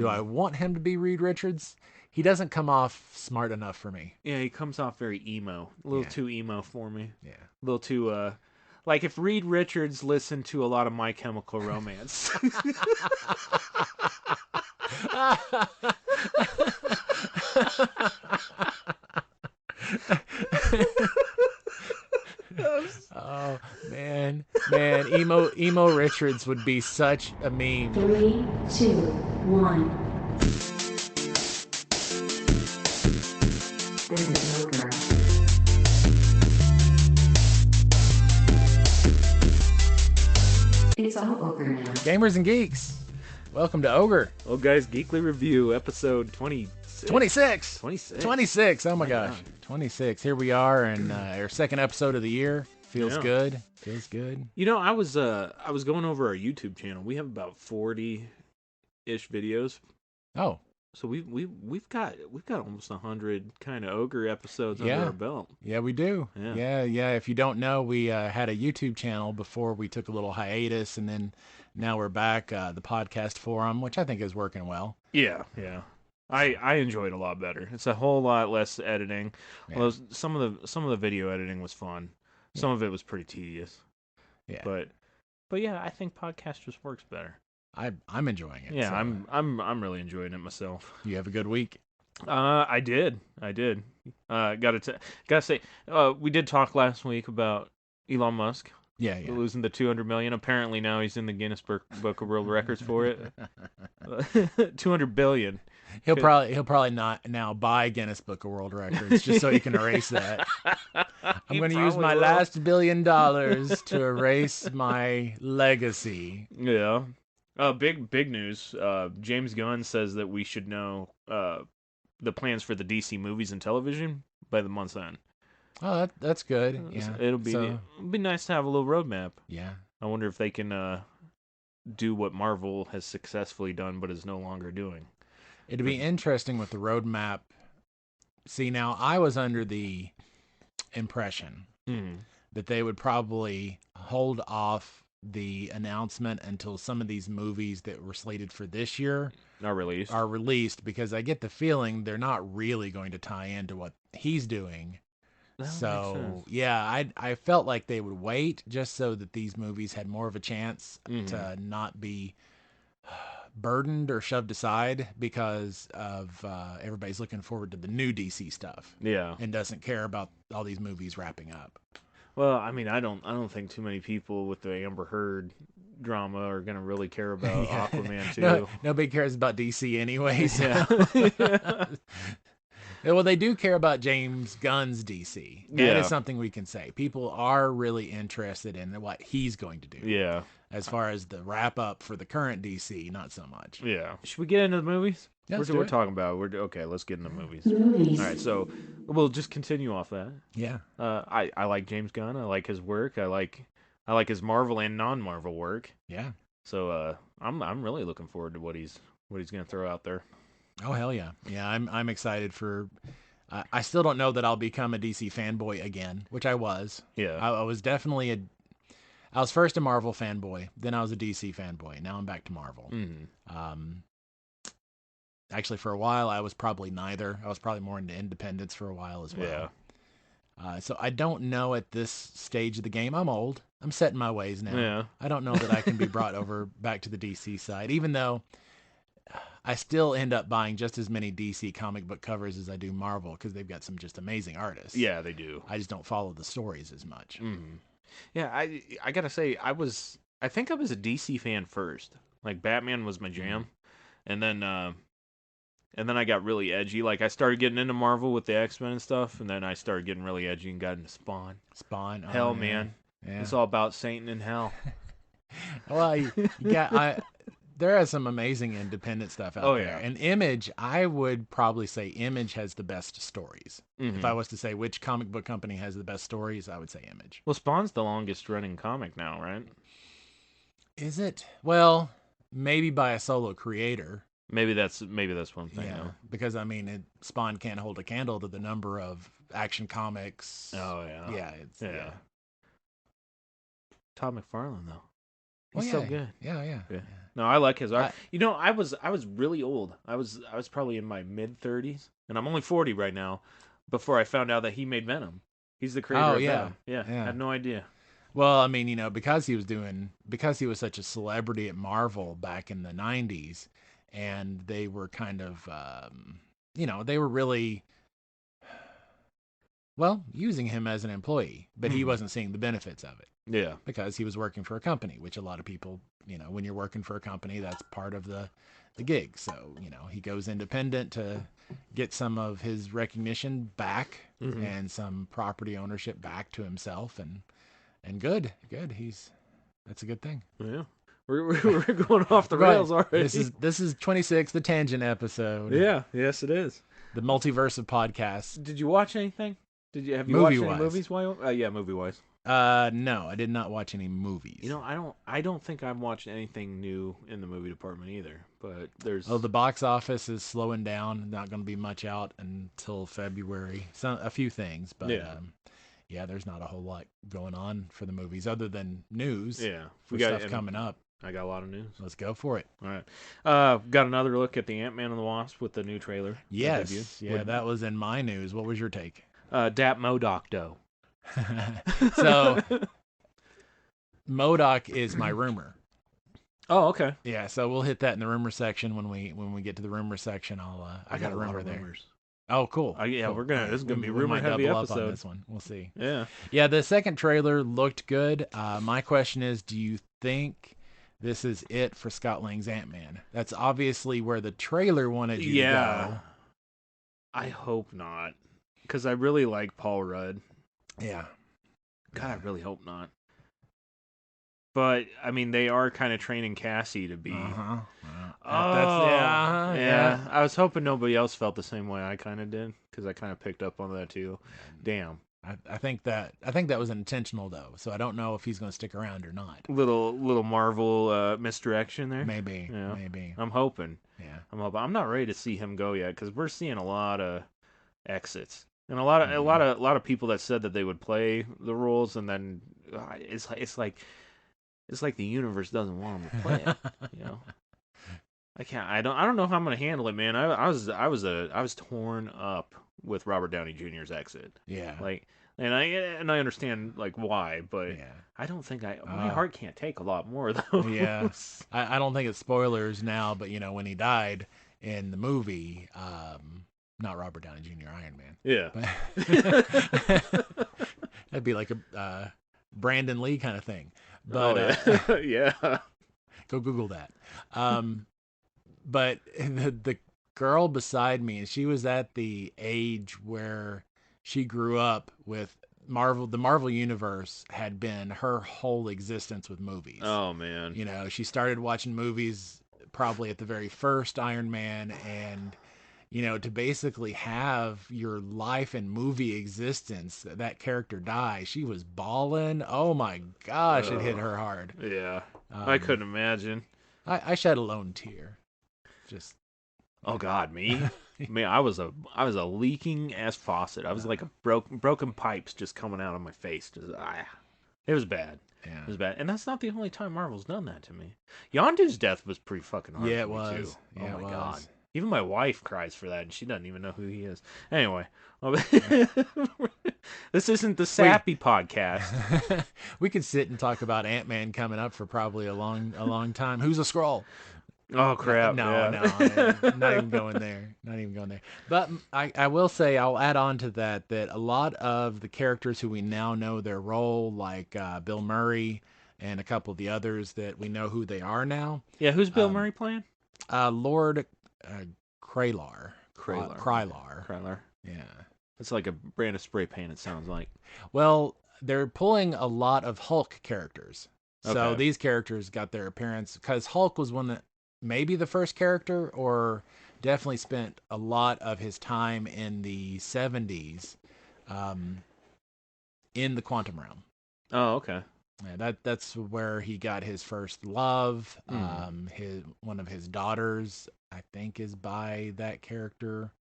Do I want him to be Reed Richards? He doesn't come off smart enough for me. Yeah, he comes off very emo. A little too emo for me. Yeah. A little too, like if Reed Richards listened to a lot of My Chemical Romance. Oh man, emo Richards would be such a meme. 3, 2, 1. This is OGGR. It's all OGGR now. Gamers and geeks, welcome to OGGR. Well, guys, Geekly Review, episode 26. 26. 26. 26. Oh my gosh. God. 26. Here we are in our second episode of the year. Feels Yeah. good. Feels good. You know, I was going over our YouTube channel. We have about 40-ish videos. Oh, So we've got almost 100 kind of OGGR episodes under Yeah. our belt. yeah, we do. Yeah. Yeah. If you don't know, we had a YouTube channel before we took a little hiatus, and then now we're back. The podcast forum, which I think is working well. Yeah. I enjoy it a lot better. It's a whole lot less editing. Yeah. Although some of the video editing was fun. Some of it was pretty tedious. Yeah. But yeah, I think podcast just works better. I'm enjoying it. Yeah, so. I'm really enjoying it myself. You have a good week. I did. Gotta say, we did talk last week about Elon Musk Yeah. losing the 200 million. Apparently now he's in the Guinness Book of World Records for it. 200 billion. He'll probably not now buy Guinness Book of World Records just so he can erase that. I'm going to use my last $1 billion to erase my legacy. Yeah. Big news. James Gunn says that we should know the plans for the DC movies and television by the month's end. Oh, that's good. Yeah. It'll be nice to have a little roadmap. Yeah. I wonder if they can do what Marvel has successfully done but is no longer doing. It'd be interesting with the roadmap. See, now I was under the impression that they would probably hold off the announcement until some of these movies that were slated for this year Are released, because I get the feeling they're not really going to tie into what he's doing. That makes So sense. yeah, I felt like they would wait just so that these movies had more of a chance to not be burdened or shoved aside because of everybody's looking forward to the new DC stuff. Yeah. And doesn't care about all these movies wrapping up. Well, I mean, I don't think too many people with the Amber Heard drama are gonna really care about Aquaman too. Nobody cares about DC anyways. Yeah. Well, they do care about James Gunn's DC. That Yeah. is something we can say. People are really interested in what he's going to do. Yeah. As far as the wrap up for the current DC, not so much. Yeah. Should we get into the movies? Yeah, let's do we're it. talking about. Okay, let's get into movies. Movies. All right, so we'll just continue off that. Yeah. I like James Gunn. I like his work. I like his Marvel and non-Marvel work. Yeah. So I'm really looking forward to what he's gonna throw out there. Oh hell yeah. Yeah, I'm excited for I still don't know that I'll become a DC fanboy again, which I was. Yeah. I was definitely I was first a Marvel fanboy, then I was a DC fanboy. Now I'm back to Marvel. Actually, for a while, I was probably neither. I was probably more into independence for a while as well. Yeah. So I don't know at this stage of the game. I'm old. I'm set in my ways now. Yeah. I don't know that I can be brought over back to the DC side, even though I still end up buying just as many DC comic book covers as I do Marvel because they've got some just amazing artists. Yeah, they do. I just don't follow the stories as much. Yeah, I gotta say, I think I was a DC fan first. Like Batman was my jam, and then I got really edgy. Like I started getting into Marvel with the X-Men and stuff, and then I started getting really edgy and got into Spawn. Spawn. Oh, Hell, yeah. man, Yeah. it's all about Satan and hell. Well, you got there is some amazing independent stuff out there. Yeah. And Image, I would probably say Image has the best stories. Mm-hmm. If I was to say which comic book company has the best stories, I would say Image. Well, Spawn's the longest running comic now, right? Is it? Well, maybe by a solo creator. Maybe that's one thing. Yeah, though. because I mean, Spawn can't hold a candle to the number of Action Comics. Oh yeah. Yeah, Yeah. Todd McFarlane though. Well, He's yeah, so good. Yeah. No, I like his art. I- I was really old. I was probably in my mid-30s, and I'm only 40 right now. Before I found out that he made Venom, he's the creator Oh of yeah, Venom. Yeah, yeah. had no idea. Well, I mean, because he was such a celebrity at Marvel back in the '90s, and they were kind of, they were really, well, using him as an employee, but he Mhm. wasn't seeing the benefits of it Yeah, because he was working for a company, which a lot of people, when you're working for a company, that's part of the gig. So, he goes independent to get some of his recognition back Mhm. and some property ownership back to himself, and good. That's a good thing. yeah. We're going off the rails already. This is 26, the tangent episode. Yeah, yes, it is. The multiverse of podcasts. Did you watch anything? Have you Movie watched any wise. movies? Yeah, movie wise. No, I did not watch any movies. I don't think I've watched anything new in the movie department either. But there's The box office is slowing down. Not going to be much out until February. A few things, but Yeah. there's not a whole lot going on for the movies other than news. Yeah, for stuff coming up. I got a lot of news. Let's go for it. All right. Got another look at the Ant-Man and the Wasp with the new trailer. Yes, that was in my news. What was your take? Dat MODOK dough. So MODOK is my rumor. Oh, okay. Yeah, so we'll hit that in the rumor section when we get to the rumor section. I got a rumor there. Rumors. Oh, cool. Yeah, cool. this is gonna be we rumor might heavy double up episode. on this one. We'll see. Yeah. Yeah, the second trailer looked good. My question is, do you think this is it for Scott Lang's Ant-Man? That's obviously where the trailer wanted you to go. I hope not, because I really like Paul Rudd. Yeah. God, I really hope not. But I mean, they are kind of training Cassie to be. Yeah. I was hoping nobody else felt the same way I kind of did, because I kind of picked up on that too. Damn. I think that was intentional though, so I don't know if he's going to stick around or not. Little Marvel misdirection there. Maybe. I'm hoping. Yeah. I'm not ready to see him go yet, because we're seeing a lot of exits and a lot of people that said that they would play the roles, and then it's like the universe doesn't want them to play it. I can't. I don't know how I'm gonna handle it, man. I was torn up with Robert Downey Jr.'s exit. Yeah. And I understand why, but I don't think my heart can't take a lot more though. Yeah. I don't think it's spoilers now, but when he died in the movie, not Robert Downey Jr. Iron Man. Yeah. That'd be like a Brandon Lee kind of thing. But yeah. Go Google that. But the girl beside me, she was at the age where she grew up with Marvel. The Marvel Universe had been her whole existence with movies. Oh, man. She started watching movies probably at the very first Iron Man, and to basically have your life and movie existence, that character die, she was bawling. Oh my gosh, it hit her hard. Yeah. I couldn't imagine. I shed a lone tear. Just oh God, me? Man, I was a leaking ass faucet. I was like a broken pipes just coming out of my face. It was bad. Yeah. It was bad. And that's not the only time Marvel's done that to me. Yondu's death was pretty fucking hard Yeah, for it me was. too. Yeah, oh my it God. was. Even my wife cries for that, and she doesn't even know who he is. Anyway, this isn't the sappy podcast. We could sit and talk about Ant-Man coming up for probably a long time. Who's a Skrull? Oh crap! No, not even going there. But I will say, I'll add on to that a lot of the characters who we now know their role, like Bill Murray and a couple of the others that we know who they are now. Yeah, who's Bill Murray playing? Lord Krylar. Krylar. Yeah. It's like a brand of spray paint, it sounds like. Well, they're pulling a lot of Hulk characters. So Okay. these characters got their appearance because Hulk was one that maybe the first character, or definitely spent a lot of his time in the 70s in the quantum realm. Oh, okay. Yeah, that's where he got his first love. One of his daughters, I think, is by that character.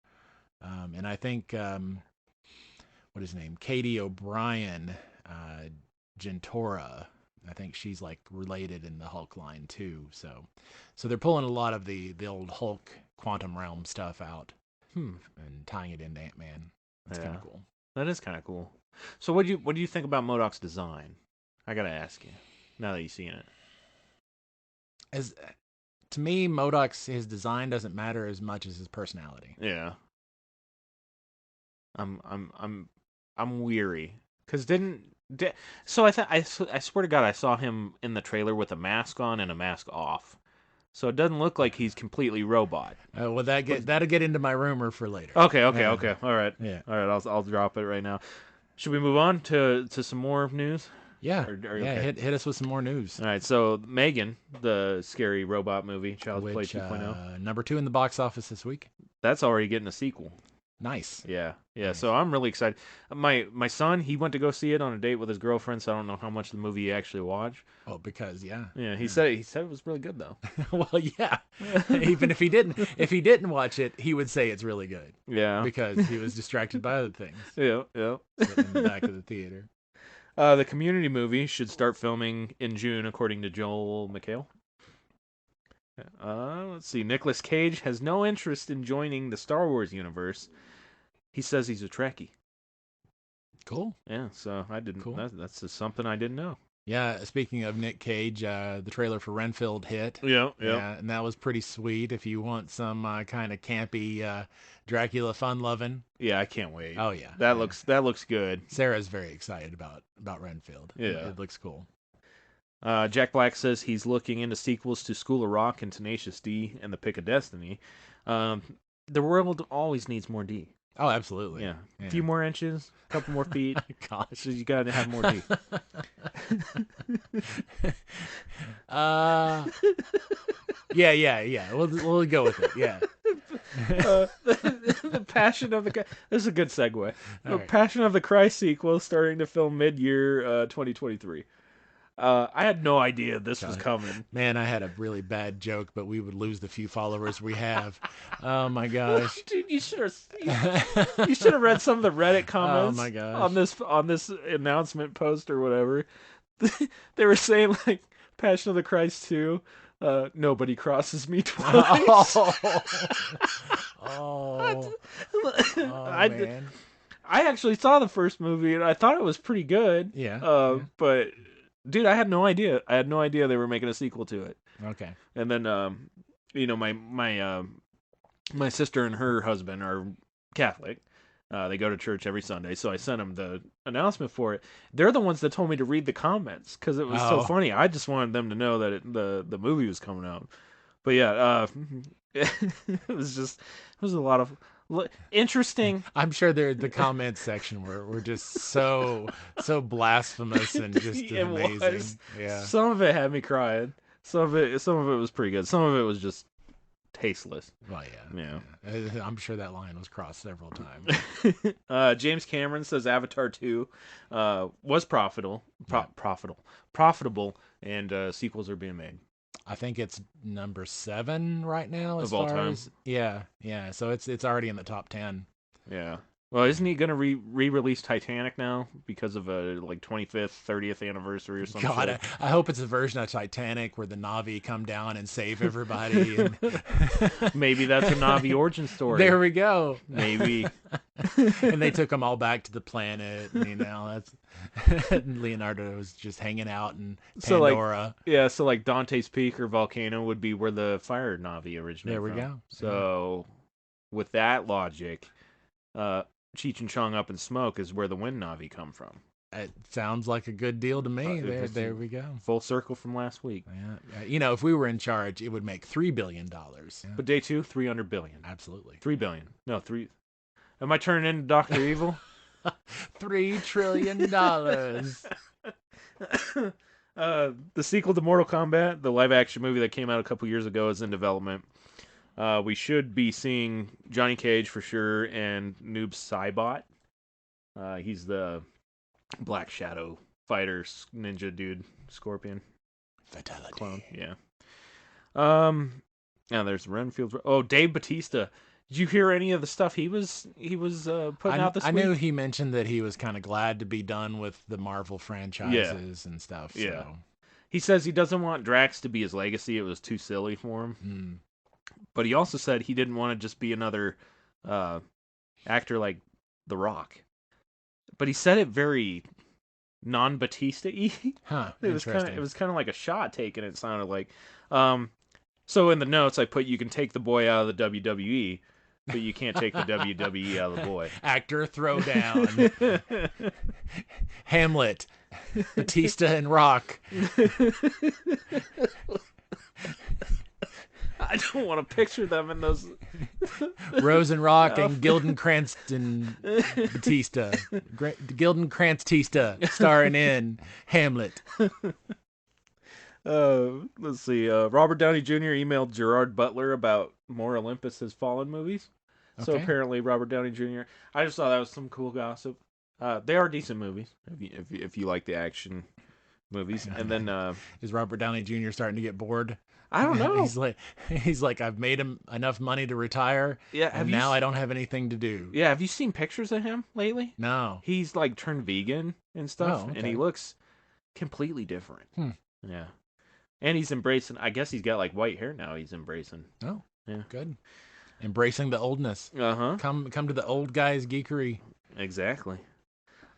And I think what is his name? Katie O'Brien, Gentora. I think she's like related in the Hulk line too. So they're pulling a lot of the old Hulk quantum realm stuff out and tying it into Ant-Man. It's kind of cool. That is kind of cool. So what do you think about MODOK's design? I gotta ask you now that you've seen it. As to me, MODOK's his design doesn't matter as much as his personality. Yeah. I'm weary because so I swear to God I saw him in the trailer with a mask on and a mask off, so it doesn't look like he's completely robot. Well, that'll get into my rumor for later. Okay, all right, yeah, all right. I'll drop it right now. Should we move on to some more news? Yeah, okay? Hit us with some more news. All right, so Megan, the scary robot movie, Child's Play 2.0, number 2 in the box office this week. That's already getting a sequel. Nice. Yeah. Nice. So I'm really excited. My son, he went to go see it on a date with his girlfriend, so I don't know how much of the movie he actually watched. Oh, because yeah, he said it was really good though. Well, yeah. Even if he didn't watch it, he would say it's really good. Yeah. Because he was distracted by other things. Yeah. Sitting in the back of the theater. The Community movie should start filming in June, according to Joel McHale. Let's see. Nicolas Cage has no interest in joining the Star Wars universe. He says he's a Trekkie. Cool. Yeah, so I didn't. Cool. That's just something I didn't know. Yeah, speaking of Nick Cage, the trailer for Renfield hit. Yeah, and that was pretty sweet. If you want some kind of campy Dracula fun loving. Yeah, I can't wait. Oh yeah, that looks good. Sarah's very excited about Renfield. Yeah, it looks cool. Jack Black says he's looking into sequels to School of Rock and Tenacious D and The Pick of Destiny. The world always needs more D. Oh, absolutely. Yeah. A few more inches, a couple more feet. Gosh, you got to have more D. Yeah. We'll go with it. Yeah. The Passion of the This is a good segue. The Passion of the Christ sequel starting to film mid-year 2023. I had no idea this was coming. Man, I had a really bad joke, but we would lose the few followers we have. Oh my gosh, dude! You should have read some of the Reddit comments. Oh my gosh. on this announcement post or whatever. They were saying like Passion of the Christ 2. Nobody crosses me twice. Man. I actually saw the first movie and I thought it was pretty good. Yeah. But. Dude, I had no idea. I had no idea they were making a sequel to it. Okay. And then, my sister and her husband are Catholic. They go to church every Sunday, so I sent them the announcement for it. They're the ones that told me to read the comments because it was so funny. I just wanted them to know that the movie was coming out. But yeah, it was a lot of interesting. I'm sure the comments section were just so blasphemous and just amazing. Was. Yeah. Some of it had me crying. Some of it was pretty good. Some of it was just tasteless. Well, yeah. I'm sure that line was crossed several times. James Cameron says Avatar 2 was profitable, and sequels are being made. I think it's number 7 right now of all time. Yeah. So it's already in the top 10. Yeah. Well, isn't he gonna re-release Titanic now because of a 25th, 30th anniversary or something? God, I hope it's a version of Titanic where the Na'vi come down and save everybody. And... Maybe that's a Na'vi origin story. There we go. Maybe. And they took them all back to the planet. And, that's Leonardo was just hanging out in Pandora. So Dante's Peak or Volcano would be where the fire Na'vi originated. There we go. So, with that logic, Cheech and Chong Up in Smoke is where the Wind Na'vi come from. It sounds like a good deal to me. There we go. Full circle from last week. Yeah. If we were in charge, it would make $3 billion. Yeah. But day 2, $300 billion. Absolutely. $3 billion. No, 3. Am I turning into Dr. Evil? $3 trillion. The sequel to Mortal Kombat, the live-action movie that came out a couple years ago, is in development. We should be seeing Johnny Cage for sure and Noob Saibot. He's the Black Shadow fighter ninja dude, Scorpion. Fatality. Clone. Yeah. Now there's Renfield. Oh, Dave Bautista. Did you hear any of the stuff he was putting out this week? I knew he mentioned that he was kind of glad to be done with the Marvel franchises and stuff. So. Yeah. He says he doesn't want Drax to be his legacy. It was too silly for him. But he also said he didn't want to just be another actor like The Rock. But he said it very non-Bautista-y. Huh. It was kind of like a shot taken. It sounded like. So in the notes I put, you can take the boy out of the WWE, but you can't take the WWE out of the boy. Actor throwdown. Hamlet. Bautista and Rock. I don't want to picture them in those. Rose and Rock and Gildenkrantz and Bautista. Gildenkrantz-Tista starring in Hamlet. Let's see. Robert Downey Jr. emailed Gerard Butler about more Olympus Has Fallen movies. So Okay. apparently Robert Downey Jr. I just thought that was some cool gossip. They are decent movies if you like the action movies. And then Is Robert Downey Jr. starting to get bored? I don't know. He's like, I've made him enough money to retire. Yeah, and now I don't have anything to do. Yeah, have you seen pictures of him lately? No. He's like turned vegan and stuff, Oh, okay. and he looks completely different. Hmm. Yeah, and he's embracing. I guess he's got like white hair now. He's embracing. Oh, yeah, good. Embracing the oldness. Come to the old guys geekery. Exactly.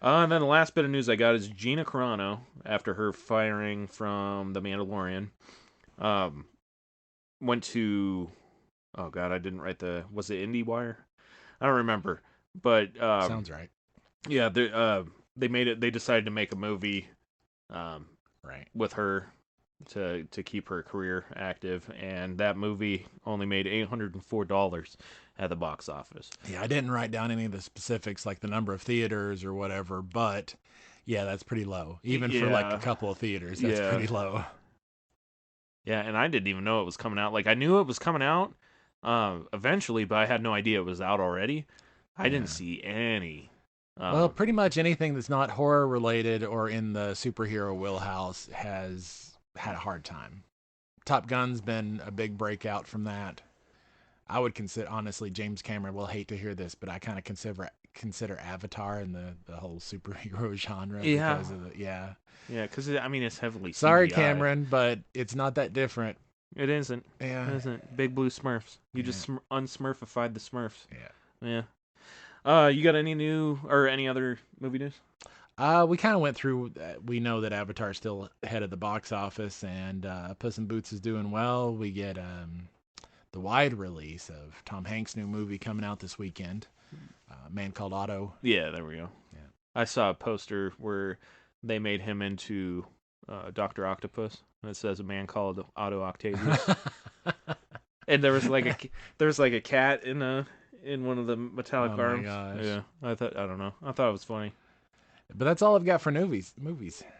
And then the last bit of news I got is Gina Carano, after her firing from The Mandalorian, went to, oh God, I didn't write was it IndieWire? I don't remember, but Sounds right. Yeah, they decided to make a movie, Right. with her to keep her career active, and that movie only made $804 at the box office. Yeah, I didn't write down any of the specifics, like the number of theaters or whatever, but yeah, that's pretty low. Even for like a couple of theaters, that's pretty low. Yeah, and I didn't even know it was coming out. Like, I knew it was coming out eventually, but I had no idea it was out already. I didn't see any. Well, pretty much anything that's not horror related or in the superhero wheelhouse has had a hard time. Top Gun's been a big breakout from that. I would consider, honestly, James Cameron will hate to hear this, but I kind of consider Avatar in the whole superhero genre. Yeah. Because of Yeah, because, I mean, it's heavily Sorry, CGI. Cameron, but it's not that different. It isn't. Yeah. It isn't. Big Blue Smurfs. You just unsmurfified the Smurfs. Yeah. Yeah. You got any other movie news? We kind of went through. We know that Avatar's still ahead of the box office, and Puss in Boots is doing well. We get the wide release of Tom Hanks' new movie coming out this weekend, Man Called Otto. Yeah, there we go. Yeah. I saw a poster where they made him into Dr. Octopus, and it says A Man Called Otto Octavius. And there was like a cat in one of the metallic arms. Gosh. Yeah, I don't know. I thought it was funny. But that's all I've got for movies. All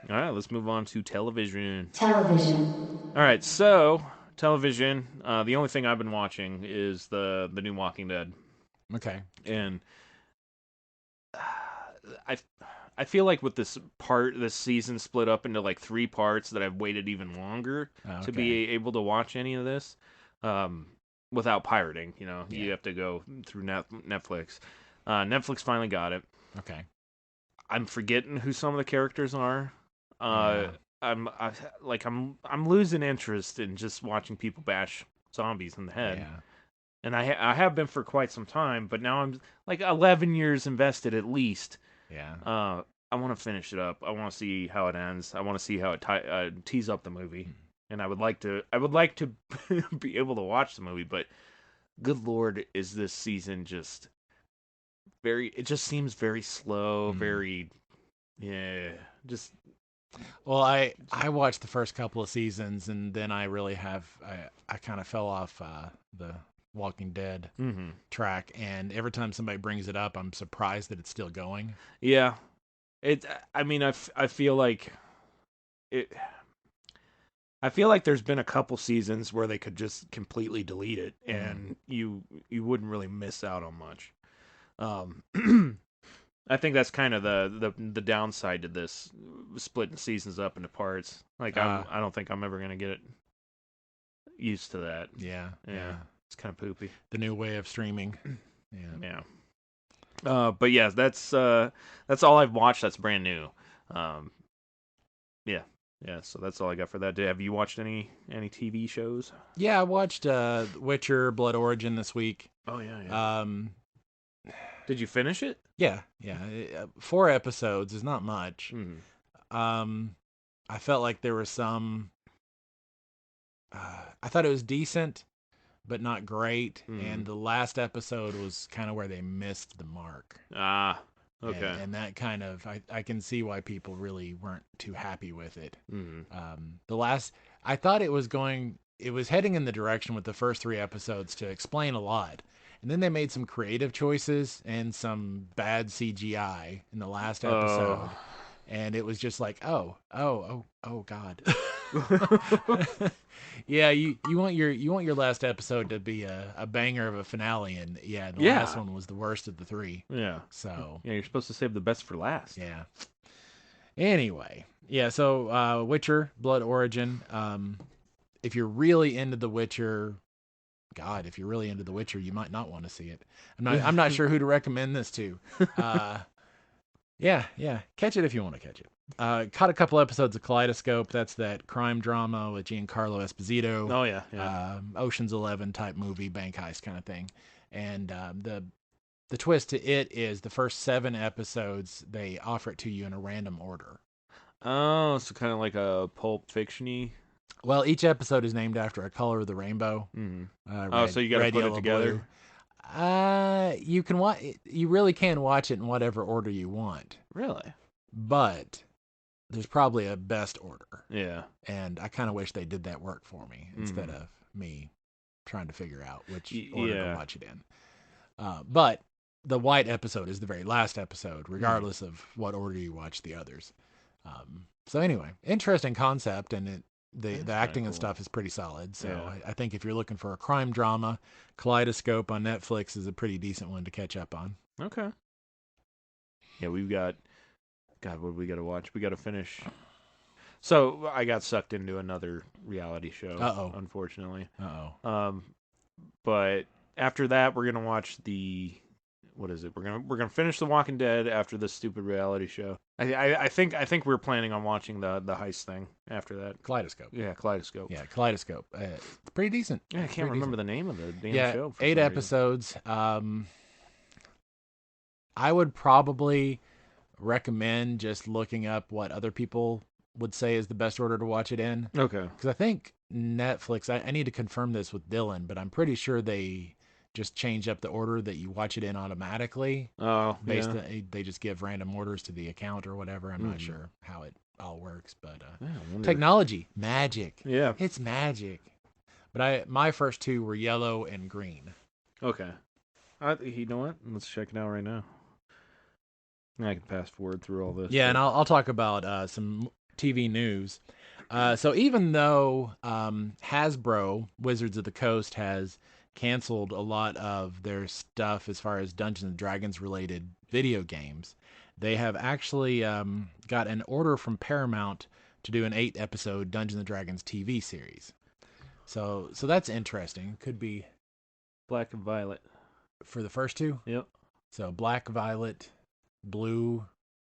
right, let's move on to television. Television. All right, so television. The only thing I've been watching is the new Walking Dead, Okay. and I feel like with this season split up into like 3 parts, that I've waited even longer to be able to watch any of this without pirating. You have to go through Netflix. Netflix finally got it. Okay. I'm forgetting who some of the characters are. I'm losing interest in just watching people bash zombies in the head. Yeah. And I have been for quite some time, but now I'm like 11 years invested at least. Yeah. I want to finish it up. I want to see how it ends. I want to see how it tees up the movie. And I would like to be able to watch the movie, but good Lord, is this season just it just seems very slow, just. Well, I watched the first couple of seasons, and then I really I kind of fell off the Walking Dead track, and every time somebody brings it up, I'm surprised that it's still going. Yeah, I mean, I feel like it. I feel like there's been a couple seasons where they could just completely delete it, and you wouldn't really miss out on much. I think that's kind of the downside to this, splitting seasons up into parts. Like I don't think I'm ever gonna get used to that. Yeah. It's kind of poopy. The new way of streaming. Yeah. But yeah, that's all I've watched that's brand new. Yeah. Yeah, so that's all I got for that day. Have you watched any TV shows? Yeah, I watched Witcher Blood Origin this week. Oh yeah. Did you finish it? Yeah. 4 episodes is not much. I felt like there were some. I thought it was decent, but not great. And the last episode was kind of where they missed the mark. Ah, okay. And that kind of, I can see why people really weren't too happy with it. I thought it was heading in the direction with the first 3 episodes to explain a lot. And then they made some creative choices and some bad CGI in the last episode. And it was just like, oh God. Yeah, you want your last episode to be a banger of a finale, and the last one was the worst of the 3. Yeah. So yeah, you're supposed to save the best for last. Yeah. Anyway, so Witcher Blood Origin. If you're really into The Witcher, if you're really into The Witcher, you might not want to see it. I'm not sure who to recommend this to. Yeah, catch it if you want to catch it. Caught a couple episodes of Kaleidoscope. That's that crime drama with Giancarlo Esposito. Oh yeah. Ocean's 11 type movie, bank heist kind of thing. And the twist to it is the first 7 episodes they offer it to you in a random order. Oh, so kind of like a Pulp Fiction-y. Well, each episode is named after a color of the rainbow. So you got to put it together. You can watch. You really can watch it in whatever order you want. Really? But there's probably a best order. Yeah. And I kind of wish they did that work for me instead of me trying to figure out which order to watch it in. But the white episode is the very last episode, regardless of what order you watch the others. So anyway, interesting concept, and the acting and stuff is pretty solid. So I think if you're looking for a crime drama, Kaleidoscope on Netflix is a pretty decent one to catch up on. Okay. Yeah, we've got... God, what do we got to watch? We got to finish. So I got sucked into another reality show, unfortunately. But after that, we're gonna watch what is it? We're gonna finish The Walking Dead after this stupid reality show. I think we're planning on watching the heist thing after that. Kaleidoscope. Yeah, Kaleidoscope. Yeah, Kaleidoscope. It's pretty decent. Yeah, I can't remember the name of the damn show. 8 episodes. I would probably recommend just looking up what other people would say is the best order to watch it in. Okay. Because I think Netflix, I need to confirm this with Dylan, but I'm pretty sure they just change up the order that you watch it in automatically. Oh, They just give random orders to the account or whatever. I'm not sure how it all works, but technology, magic. Yeah. It's magic. But my first 2 were yellow and green. Okay. You know what? Let's check it out right now. I can fast forward through all this. Yeah, and I'll talk about some TV news. So even though Hasbro, Wizards of the Coast, has canceled a lot of their stuff as far as Dungeons & Dragons related video games, they have actually got an order from Paramount to do an 8-episode Dungeons & Dragons TV series. So that's interesting. Could be Black and Violet. For the first 2? Yep. So Black, Violet, Blue,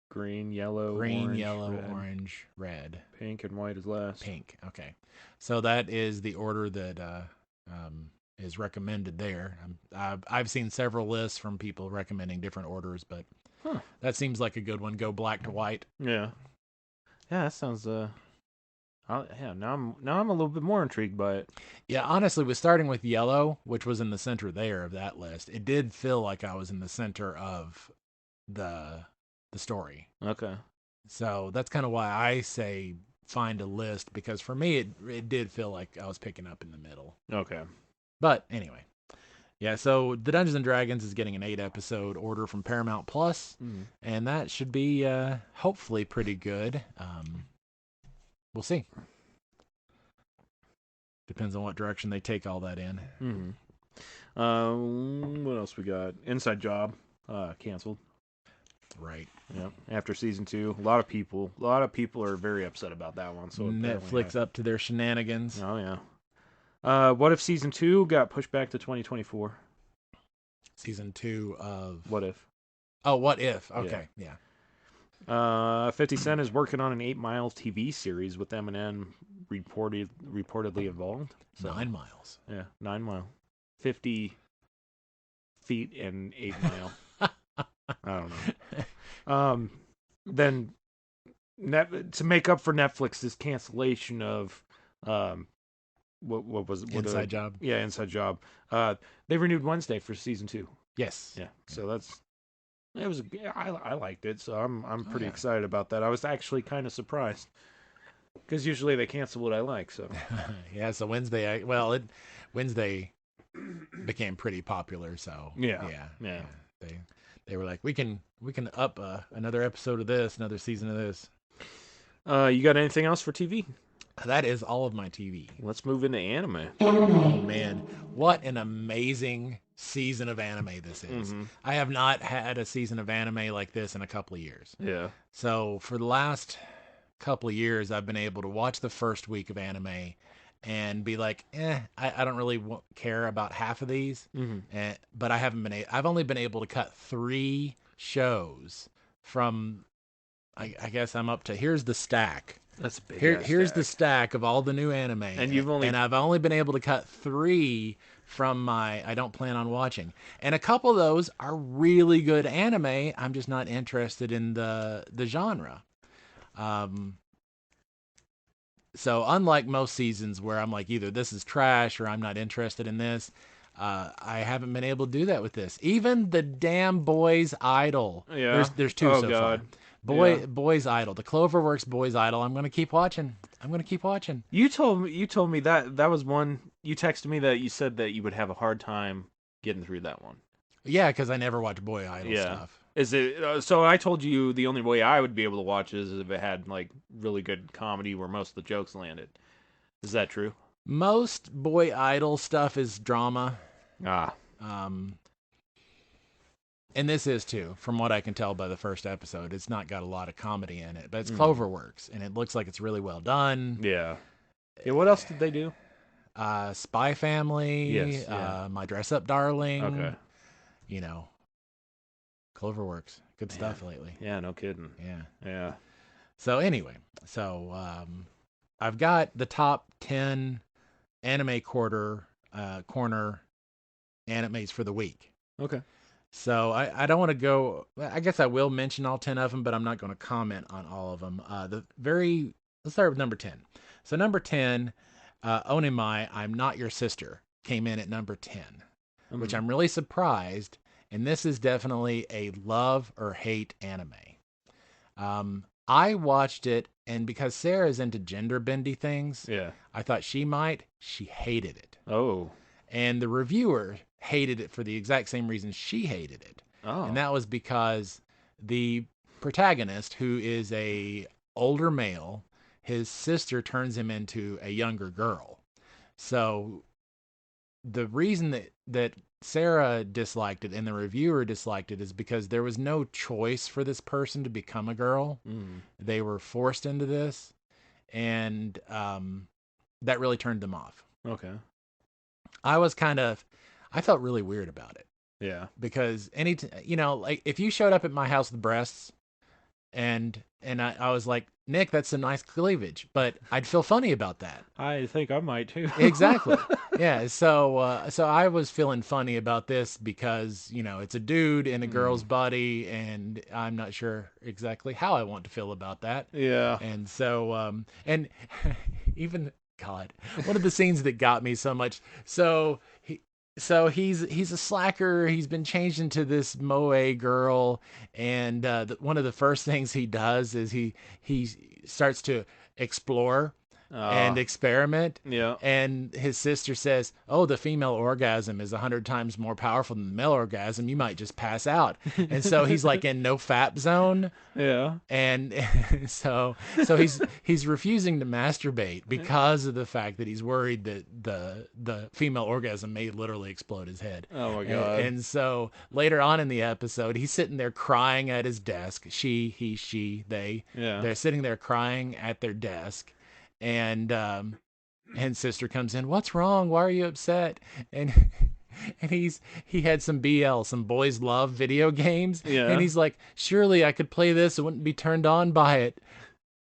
green, yellow, orange, red. Pink and white is last. Pink. Okay. So that is the order that is recommended there. I've seen several lists from people recommending different orders, but that seems like a good one. Go black to white. Yeah. Yeah, that sounds now I'm a little bit more intrigued by it. Yeah, honestly, with starting with yellow, which was in the center there of that list, it did feel like I was in the center of the story. Okay. So that's kind of why I say find a list, because for me it did feel like I was picking up in the middle. Okay. But anyway. Yeah, so the Dungeons & Dragons is getting an 8-episode order from Paramount Plus, and that should be hopefully pretty good. We'll see. Depends on what direction they take all that in. What else we got? Inside Job canceled. Right. Yep. After season 2, a lot of people are very upset about that one. So Netflix up to their shenanigans. Oh yeah. What if season 2 got pushed back to 2024? Season 2 of What If? Oh, What If? Okay, yeah. 50 Cent is working on an 8 Mile TV series with Eminem reportedly involved. So, 9 miles. Yeah, 9 Mile. 50 feet and 8 mile. I don't know. Then to make up for Netflix's cancellation of what was it? Inside Job. Yeah, Inside Job. They renewed Wednesday for season 2. Yes. Yeah. So I liked it, so I'm pretty yeah. excited about that. I was actually kind of surprised because usually they cancel what I like. So yeah. So Wednesday, Wednesday became pretty popular. So yeah. They were like, we can up another episode of this, another season of this. You got anything else for TV? That is all of my TV. Let's move into anime. Oh man, what an amazing season of anime this is. Mm-hmm. I have not had a season of anime like this in a couple of years. Yeah. So for the last couple of years, I've been able to watch the first week of anime and be like, I don't really care about half of these. Mm-hmm. But I've only been able to cut 3 shows from, I guess I'm up to, here's the stack. That's a big Here's stack. the stack of all the new anime. And I've only been able to cut 3 from my I don't plan on watching. And a couple of those are really good anime. I'm just not interested in the genre. So unlike most seasons where I'm like, either this is trash or I'm not interested in this, I haven't been able to do that with this. Even the damn Boys Idol. Yeah. There's 2 so God. far. Boys Idol, the Cloverworks Boys Idol. I'm gonna keep watching. You told me that was one. You texted me that you said that you would have a hard time getting through that one. Yeah, because I never watch Boy Idol stuff. Is it? So I told you the only way I would be able to watch is if it had like really good comedy where most of the jokes landed. Is that true? Most Boy Idol stuff is drama. And this is too, from what I can tell by the first episode. It's not got a lot of comedy in it, but it's Cloverworks, and it looks like it's really well done. Yeah. What else did they do? Spy Family. Yes. Yeah. My Dress Up Darling. Okay. Cloverworks. Good stuff lately. Yeah, no kidding. Yeah. So anyway, I've got the top 10 anime corner animes for the week. Okay. So I don't want to go. I guess I will mention all 10 of them, but I'm not going to comment on all of them. Let's start with number 10. So number 10, Onimai, I'm Not Your Sister, came in at number 10, which I'm really surprised. And this is definitely a love or hate anime. I watched it, and because Sarah's into gender bendy things, I thought she hated it. Oh. And the reviewer hated it for the exact same reason she hated it. Oh. And that was because the protagonist, who is a older male, his sister turns him into a younger girl. So the reason that Sarah disliked it and the reviewer disliked it is because there was no choice for this person to become a girl. They were forced into this, and that really turned them off. Okay. I felt really weird about it. Yeah. Because like if you showed up at my house with breasts and I was like, Nick, that's some nice cleavage, but I'd feel funny about that. I think I might too. Exactly. Yeah. So I was feeling funny about this because, it's a dude in a girl's body, and I'm not sure exactly how I want to feel about that. Yeah. And so, and even, God, one of the scenes that got me so much. So he's a slacker. He's been changed into this moe girl, and one of the first things he does is he starts to explore and experiment. Yeah. And his sister says, "Oh, the female orgasm is 100 times more powerful than the male orgasm. You might just pass out." And so he's like in no fap zone. Yeah. And so he's refusing to masturbate because of the fact that he's worried that the female orgasm may literally explode his head. Oh my God. And so later on in the episode, he's sitting there crying at his desk. They. Yeah. They're sitting there crying at their desk. And sister comes in. "What's wrong? Why are you upset?" And and he had some some boys love video games, Yeah. and he's like, surely I could play this and wouldn't be turned on by it,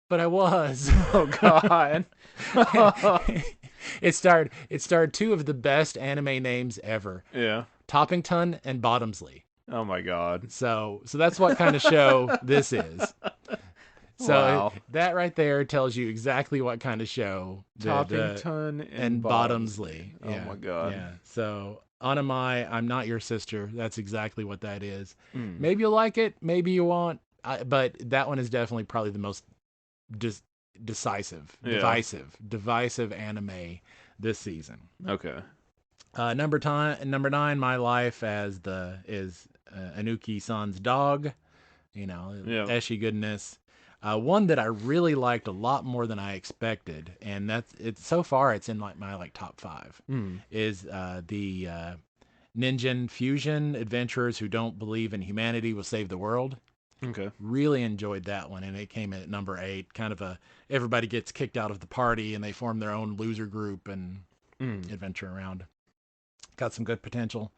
but I was. Oh God. It starred two of the best anime names ever, Yeah. Toppington and Bottomsley. Oh my God. So that's what kind of show this is. So Wow. that right there tells you exactly what kind of show Toppington and Bottomsley. Oh Yeah, my God. Yeah. So Anamai, I'm Not Your Sister. That's exactly what that is. Mm. Maybe you'll like it. Maybe you won't. But that one is definitely probably the most divisive anime this season. Okay. Number 9, My Life is Anuki-san's dog. Eshi goodness. One that I really liked a lot more than I expected, and so far it's in my top 5. Is the Ninja Fusion adventurers who don't believe in humanity will save the world. Okay. Really enjoyed that one, and it came in at number 8. Kind of everybody gets kicked out of the party, and they form their own loser group and adventure around. Got some good potential.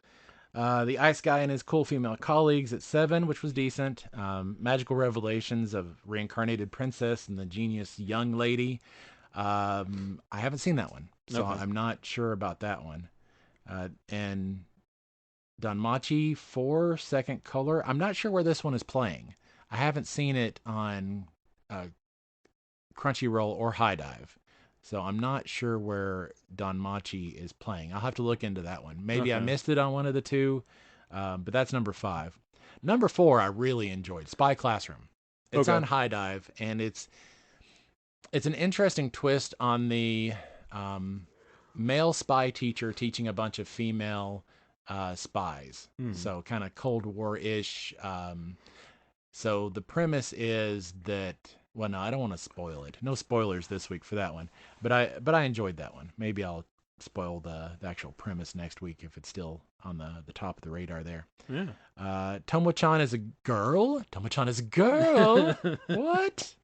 The Ice Guy and His Cool Female Colleagues at 7, which was decent. Magical Revelations of Reincarnated Princess and the Genius Young Lady. I haven't seen that one, so Okay. I'm not sure about that one. And Danmachi 4 Second Color. I'm not sure where this one is playing. I haven't seen it on Crunchyroll or High Dive. So I'm not sure where Danmachi is playing. I'll have to look into that one. Maybe I missed it on one of the two, but that's number 5. Number 4, I really enjoyed Spy Classroom. It's on High Dive, and it's an interesting twist on the male spy teacher teaching a bunch of female spies. So kind of Cold War-ish. So the premise is that, well, no, I don't want to spoil it. No spoilers this week for that one. But I enjoyed that one. Maybe I'll spoil the actual premise next week if it's still on the top of the radar there. Yeah. Tomo-chan is a girl? Tomo-chan is a girl? What?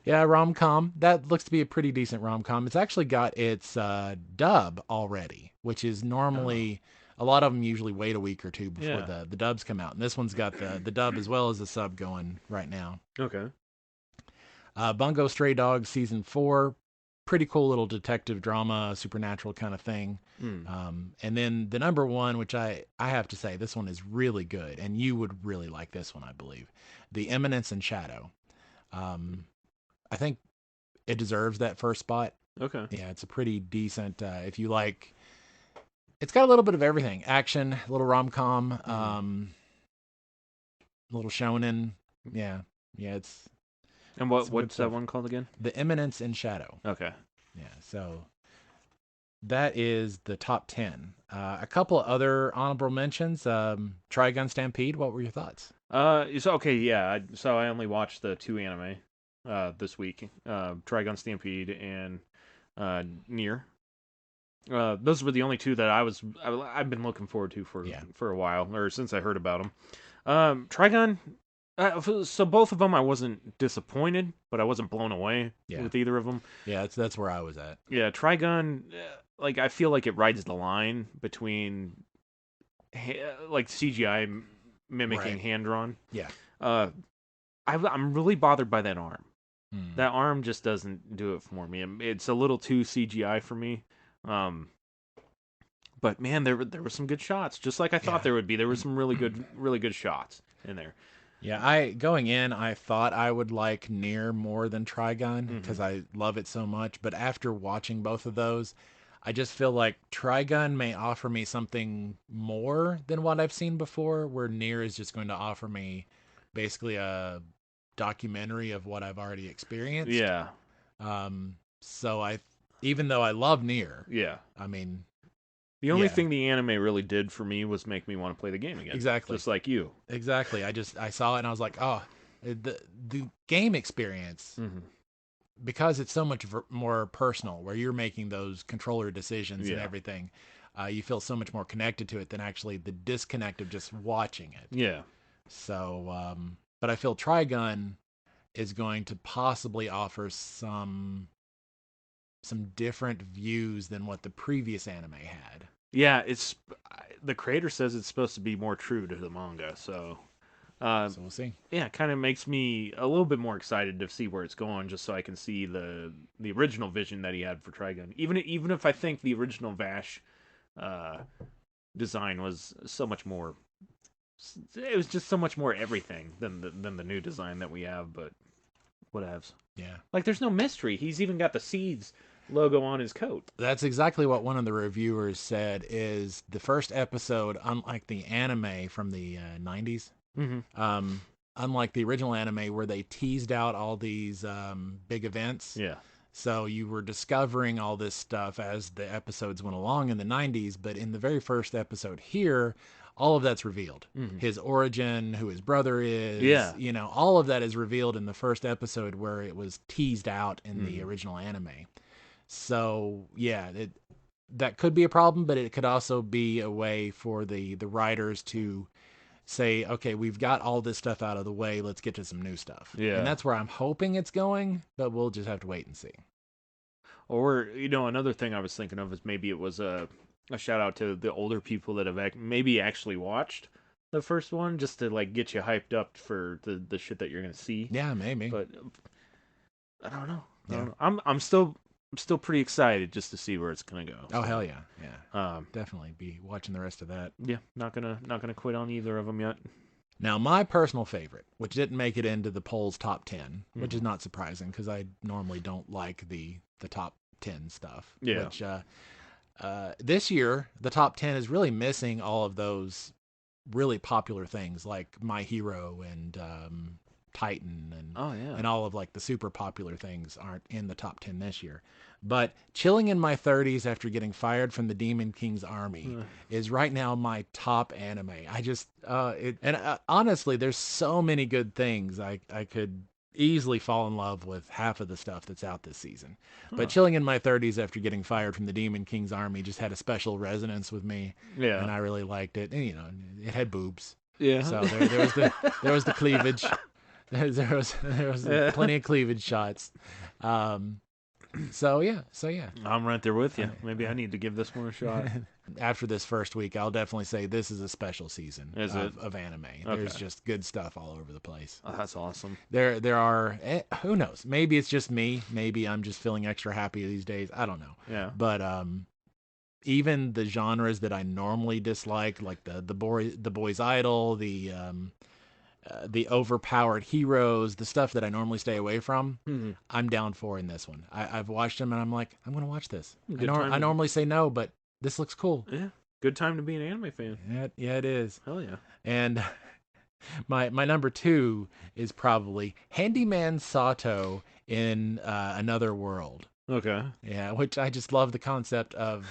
Yeah, rom-com. That looks to be a pretty decent rom-com. It's actually got its dub already, which is normally... A lot of them usually wait a week or two before the dubs come out. And this one's got the dub as well as the sub going right now. Okay. Bungo Stray Dogs Season 4. Pretty cool little detective drama, supernatural kind of thing. And then the number 1, which I have to say, this one is really good. And you would really like this one, I believe. The Eminence in Shadow. I think it deserves that first spot. Okay. Yeah, it's a pretty decent, if you like... It's got a little bit of everything. Action, a little rom-com, a little shonen. Yeah, it's... And what's that one called again? The Eminence in Shadow. Okay. Yeah, so that is the top 10. A couple of other honorable mentions. Trigun Stampede, what were your thoughts? So I only watched the 2 anime this week. Trigun Stampede and Nier. Those were the only 2 that I've been looking forward to for a while, or since I heard about them. Trigun, so both of them I wasn't disappointed, but I wasn't blown away with either of them. Yeah, that's where I was at. Yeah, Trigun, I feel like it rides the line between CGI mimicking hand-drawn. Yeah. I'm really bothered by that arm. That arm just doesn't do it for me. It's a little too CGI for me. But man, there were some good shots, just like I thought there would be. There were some really good shots in there. Yeah, going in, I thought I would like Nier more than Trigun because I love it so much. But after watching both of those, I just feel like Trigun may offer me something more than what I've seen before, where Nier is just going to offer me basically a documentary of what I've already experienced. Yeah. So even though I love Nier, I mean, the only thing the anime really did for me was make me want to play the game again. Exactly. Just like you. Exactly. I saw it and I was like, oh, the game experience, because it's so much more personal, where you're making those controller decisions and everything, you feel so much more connected to it than actually the disconnect of just watching it. Yeah. So, but I feel Trigun is going to possibly offer some different views than what the previous anime had. Yeah, the creator says it's supposed to be more true to the manga, so So we'll see. yeah, it kind of makes me a little bit more excited to see where it's going, just so I can see the original vision that he had for Trigun. Even if I think the original Vash design was so much more, it was just so much more everything than the new design that we have, but whatevs. Yeah. Like, there's no mystery. He's even got the Seeds logo on his coat. That's exactly what one of the reviewers said is the first episode, unlike the anime from the 90s, unlike the original anime where they teased out all these big events. Yeah. So you were discovering all this stuff as the episodes went along in the 90s, but in the very first episode here, all of that's revealed. His origin, who his brother is, you know, all of that is revealed in the first episode where it was teased out in the original anime. So, yeah, that could be a problem, but it could also be a way for the writers to say, okay, we've got all this stuff out of the way. Let's get to some new stuff. Yeah. And that's where I'm hoping it's going, but we'll just have to wait and see. Or, you know, another thing I was thinking of is maybe it was a shout out to the older people that have maybe actually watched the first one, just to, like, get you hyped up for the shit that you're going to see. Yeah, maybe. But I don't know. I don't know. I'm still pretty excited just to see where it's gonna go. Oh, hell yeah, yeah. Definitely be watching the rest of that. Yeah, not gonna quit on either of them yet. Now, my personal favorite, which didn't make it into the poll's top 10, which is not surprising because I normally don't like the top 10 stuff. Yeah. Which this year, the top 10 is really missing all of those really popular things like My Hero and Titan and all of like the super popular things aren't in the top 10 this year. But Chilling in My 30s After Getting Fired from the Demon King's Army is right now my top anime. I just honestly, there's so many good things. I could easily fall in love with half of the stuff that's out this season. But Chilling in My 30s After Getting Fired from the Demon King's Army just had a special resonance with me. Yeah. And I really liked it. And, you know, it had boobs. Yeah. So there was the cleavage. There was plenty of cleavage shots. So yeah. I'm right there with you. Maybe I need to give this one a shot. After this first week, I'll definitely say this is a special season of anime. Okay. There's just good stuff all over the place. Oh, that's awesome. There are who knows? Maybe it's just me. Maybe I'm just feeling extra happy these days. I don't know. Yeah. But even the genres that I normally dislike, like the boy's idol, the overpowered heroes, the stuff that I normally stay away from, I'm down for in this one. I've watched them and I'm like, I'm going to watch this. I normally say no, but this looks cool. Yeah. Good time to be an anime fan. Yeah, it is. Hell yeah. And my number 2 is probably Handyman Sato in Another World. Okay. Yeah, which I just love the concept of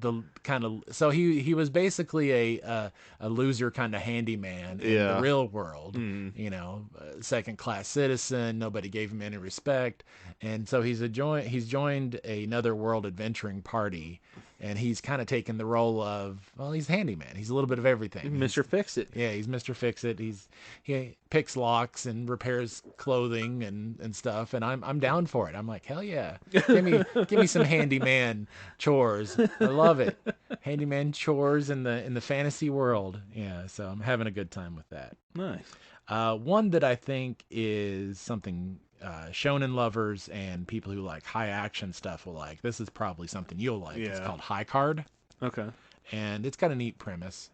the kind of, so he was basically a loser kind of handyman in the real world, you know, second class citizen. Nobody gave him any respect, and so he's joined another world adventuring party, and he's kind of taken the role of, well, he's a handyman. He's a little bit of everything. Mr. Fix-It. Yeah, he's Mr. Fix-It. He picks locks and repairs clothing and stuff, and I'm down for it. I'm like, hell yeah, give me some handyman chores. I love it. Handyman chores in the fantasy world. Yeah, so I'm having a good time with that. Nice. One that I think is something shonen lovers and people who like high action stuff will like. This is probably something you'll like. Yeah. It's called High Card. Okay. And it's got a neat premise.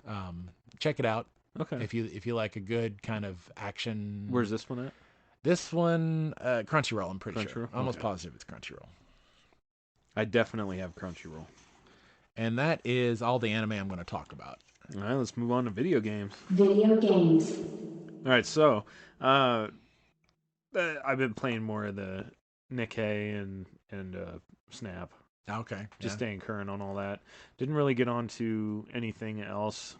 Check it out. Okay. If you like a good kind of action. Where's this one at? This one, Crunchyroll, I'm pretty sure. Crunchyroll? Almost Okay. positive it's Crunchyroll. I definitely have Crunchyroll. And that is all the anime I'm going to talk about. All right, let's move on to video games. Video games. All right, so I've been playing more of the Nikkei and Snap. Okay. Just staying current on all that. Didn't really get on to anything else.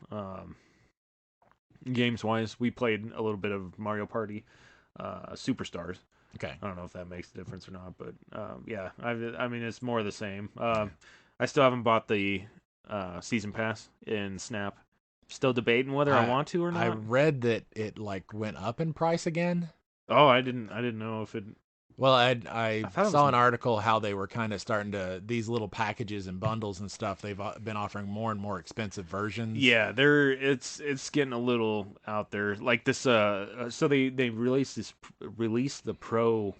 Games-wise, we played a little bit of Mario Party Superstars. Okay. I don't know if that makes a difference or not, but yeah, I mean, it's more of the same. I still haven't bought the season pass in Snap. Still debating whether I want to or not. I read that it like went up in price again. Oh, I didn't know if it. Well, I thought it saw was- an article how they were kind of starting to, these little packages and bundles and stuff, they've been offering more and more expensive versions. Yeah, it's getting a little out there. Like this so they released the Pro,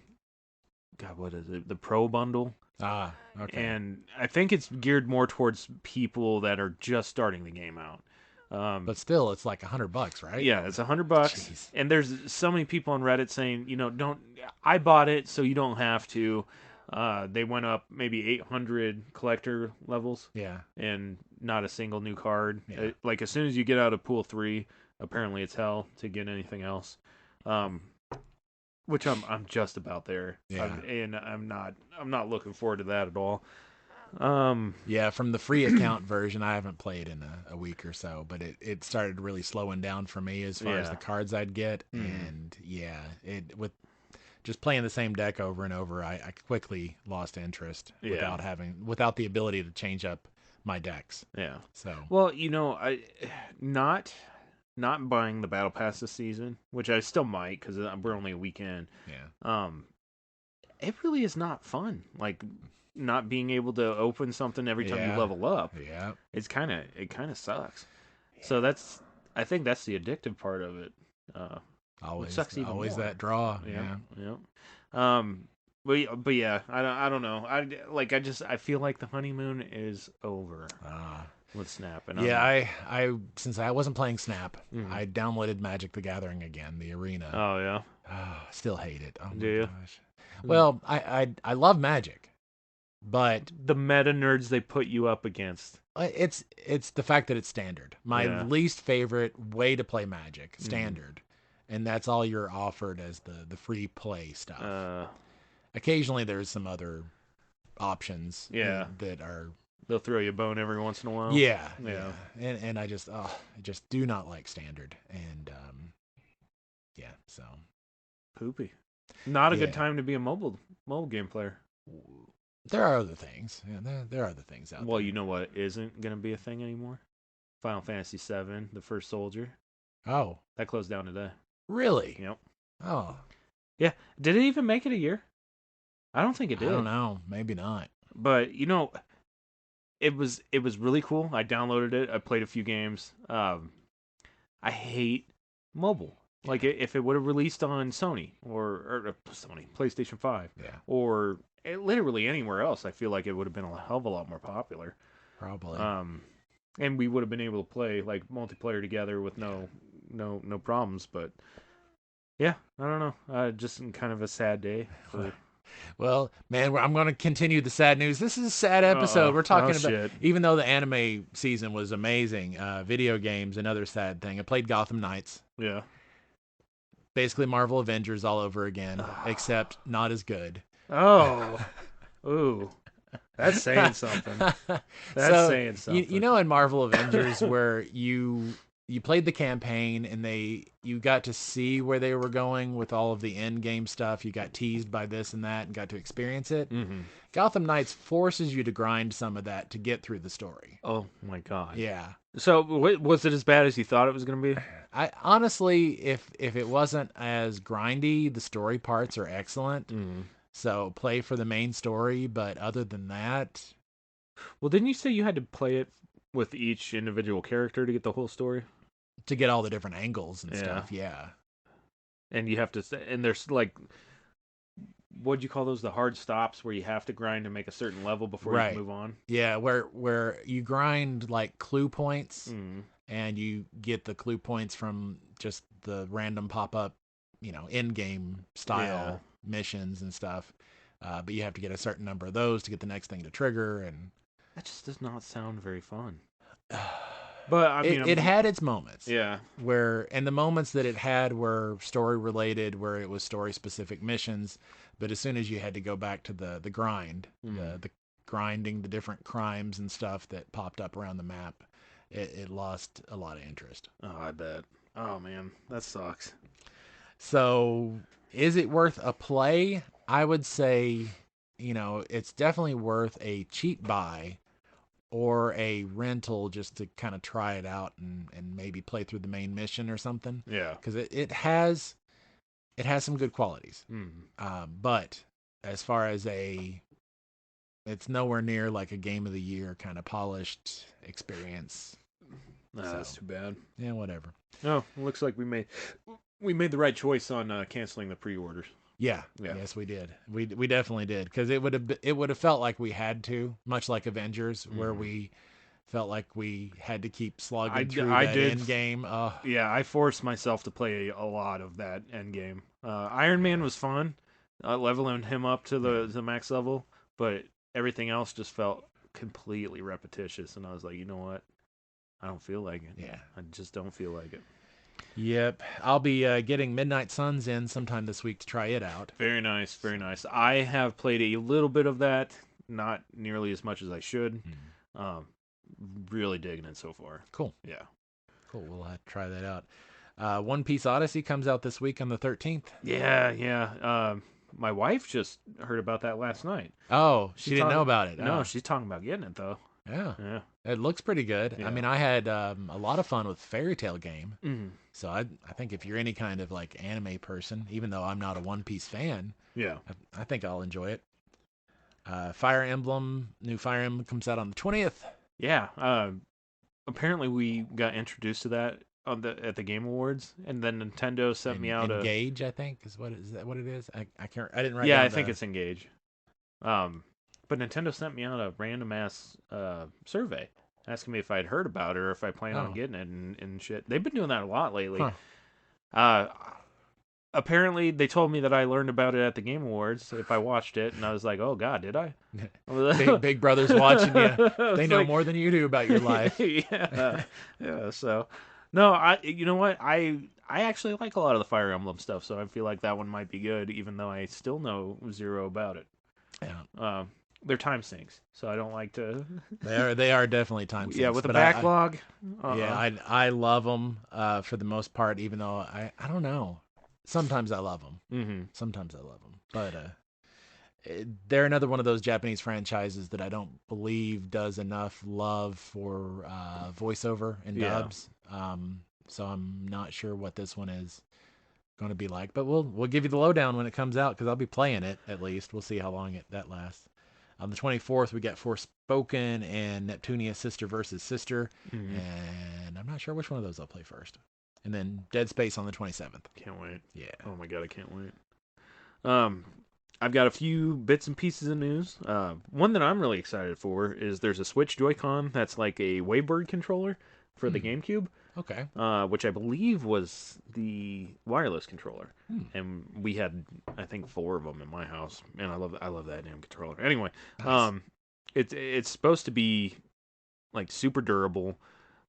God, what is it? The Pro bundle. Ah, okay. And I think it's geared more towards people that are just starting the game out. But still, it's like $100, right? Yeah, it's $100, Jeez. and there's so many people on Reddit saying, don't. I bought it, so you don't have to. They went up maybe 800 collector levels, Yeah. and not a single new card. Yeah. Like as soon as you get out of pool 3, apparently it's hell to get anything else. Which I'm just about there. Yeah. And I'm not looking forward to that at all. Yeah, from the free account version, I haven't played in a week or so, but it started really slowing down for me as far as Yeah. the cards I'd get. And yeah, with just playing the same deck over and over, I quickly lost interest Yeah. without the ability to change up my decks. Yeah. So Well, I not buying the battle pass this season, which I still might because we're only a weekend. yeah. It really is not fun. Like not being able to open something every time Yeah. you level up. Yeah. It kind of sucks. So I think that's the addictive part of it. Always sucks even always more. that draw. Yeah. Yeah. Yeah. But yeah, I don't know. I feel like the honeymoon is over with Snap. And Yeah, I since I wasn't playing Snap, Mhm. I downloaded Magic the Gathering again, the arena. Oh yeah. Still hate it. Oh Do my ya? gosh. Well, I love Magic, but The meta nerds they put you up against. it's the fact that it's standard. My Yeah. least favorite way to play Magic, standard. And that's all you're offered as the free play stuff. Occasionally there's some other options Yeah. that are They'll throw you a bone every once in a while. yeah. Yeah. And I just do not like standard. And yeah, so Poopy. Not a good Yeah. time to be a mobile game player. there are other things. Yeah, there are other things out Well, there. you know what isn't going to be a thing anymore? Final Fantasy VII, The First Soldier. Oh, That closed down today. really? Yep. Oh, Yeah. Did it even make it a year? I don't think it I did. don't know. Maybe not. But it was really cool. I downloaded it. I played a few games. I hate mobile. Like if it would have released on Sony or Sony PlayStation 5 Yeah, or literally anywhere else, I feel like it would have been a hell of a lot more popular. probably. And we would have been able to play like multiplayer together with no problems. But yeah, I don't know. Just kind of a sad day for. Well, man, I'm going to continue the sad news. This is a sad episode. Uh-oh. We're talking Oh, about, shit. even though the anime season was amazing, video games, another sad thing. I played Gotham Knights. Yeah. Basically Marvel Avengers all over again, except not as good. Oh. Ooh. That's saying something. That's saying something. You know, in Marvel Avengers where you played the campaign and you got to see where they were going with all of the end game stuff. You got teased by this and that and got to experience it. Mm-hmm. Gotham Knights forces you to grind some of that to get through the story. Oh my god. Yeah. So was it as bad as you thought it was going to be? I honestly, if it wasn't as grindy, the story parts are excellent. Mm. So play for the main story, but other than that, Well, didn't you say you had to play it with each individual character to get the whole story? to get all the different angles and Yeah. stuff, yeah. And you have to, and there's like, what'd you call those? The hard stops where you have to grind to make a certain level before you Right. can move on. Yeah, where you grind like clue points Mm. and you get the clue points from just the random pop-up, in-game style missions and stuff. But you have to get a certain number of those to get the next thing to trigger, and That just does not sound very fun. But I mean, it had its moments. yeah. And the moments that it had were story related, where it was story specific missions. But as soon as you had to go back to the grind, the grinding the different crimes and stuff that popped up around the map, it lost a lot of interest. Oh, I bet. Oh man, that sucks. So is it worth a play? I would say, it's definitely worth a cheap buy or a rental just to kind of try it out and maybe play through the main mission or something. Yeah. Because it has some good qualities. Mm. But as far as it's nowhere near like a game of the year kind of polished experience. Nah, So, that's too bad. Yeah, whatever. No, looks like we made the right choice on canceling the pre-orders. Yeah. Yes, we did. We definitely did, because it would have felt like we had to, much like Avengers, where we felt like we had to keep slogging through that end game. Yeah, I forced myself to play a lot of that end game. Iron Man was fun, leveling him up to the max level, but everything else just felt completely repetitious, and I was like, you know what? I don't feel like it. Yeah. I just don't feel like it. Yep. I'll be getting Midnight Suns in sometime this week to try it out. Very nice, very nice. I have played a little bit of that, not nearly as much as I should. Really digging it so far. Cool. Yeah. Cool. We'll have to try that out. One Piece Odyssey comes out this week on the 13th. Yeah. My wife just heard about that last night. Oh, she didn't know about it. No, Oh. she's talking about getting it, though. Yeah. It looks pretty good. Yeah. I mean, I had a lot of fun with Fairy Tail game. Mm. So I think if you're any kind of like anime person, even though I'm not a One Piece fan, Yeah. I think I'll enjoy it. Fire Emblem, new Fire Emblem comes out on the 20th. Yeah. Apparently we got introduced to that at the Game Awards, and then Nintendo sent me out Engage, I think is that what it is? I can't. I didn't write. Yeah, down I think it's Engage. But Nintendo sent me out a random ass survey asking me if I'd heard about it or if I plan on getting it and shit. They've been doing that a lot lately. Huh. Apparently, they told me that I learned about it at the Game Awards if I watched it, and I was like, "Oh God, did I?" Big brother's watching you. They know more than you do about your life. Yeah. So, no, you know what? I actually like a lot of the Fire Emblem stuff, so I feel like that one might be good, even though I still know zero about it. Yeah. They're time sinks, so I don't like to. They are definitely time sinks. Yeah, with a backlog. Yeah, I love them for the most part, even though I don't know. Sometimes I love them. Mm-hmm. Sometimes I love them, but they're another one of those Japanese franchises that I don't believe does enough love for voiceover and dubs. So I'm not sure what this one is going to be like, but we'll give you the lowdown when it comes out, because I'll be playing it at least. We'll see how long that lasts. On the 24th, we got Forspoken and Neptunia Sister versus Sister, and I'm not sure which one of those I'll play first. And then Dead Space on the 27th. Can't wait. Yeah. Oh my God, I can't wait. I've got a few bits and pieces of news. One that I'm really excited for is there's a Switch Joy-Con that's like a Wavebird controller for the GameCube. Okay. Which I believe was the wireless controller, and we had, I think, 4 of them in my house, and I love that damn controller. Anyway, Nice. it's supposed to be like super durable,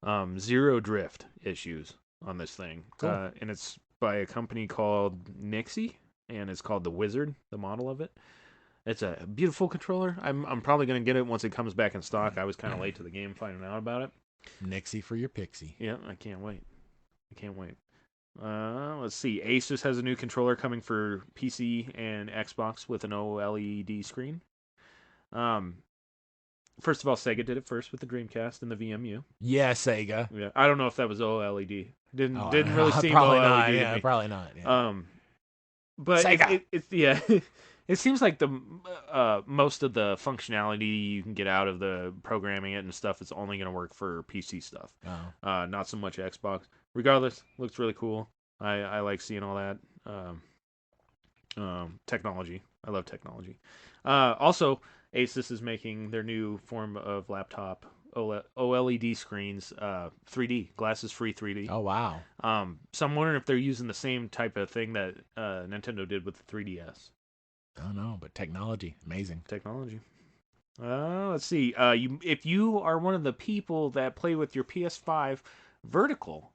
0 drift issues on this thing. Cool. And it's by a company called Nixie, and it's called the Wizard, the model of it. It's a beautiful controller. I'm probably gonna get it once it comes back in stock. I was kind of late to the game finding out about it. Nixie for your pixie. Yeah, I can't wait. Let's see. Asus has a new controller coming for PC and Xbox with an OLED screen. First of all, Sega did it first with the Dreamcast and the VMU. Yeah, Sega. Yeah, I don't know if that was OLED. Didn't really seem probably OLED not. to Yeah, me. probably not. Yeah. But Sega. it's yeah. It seems like the most of the functionality you can get out of the programming it and stuff is only going to work for PC stuff. Oh. Not so much Xbox. Regardless, looks really cool. I like seeing all that technology. I love technology. Also, Asus is making their new form of laptop OLED screens, 3D, glasses-free 3D. Oh, wow. So I'm wondering if they're using the same type of thing that Nintendo did with the 3DS. I don't know, but technology, amazing. Technology. Let's see. If you are one of the people that play with your PS5 vertical,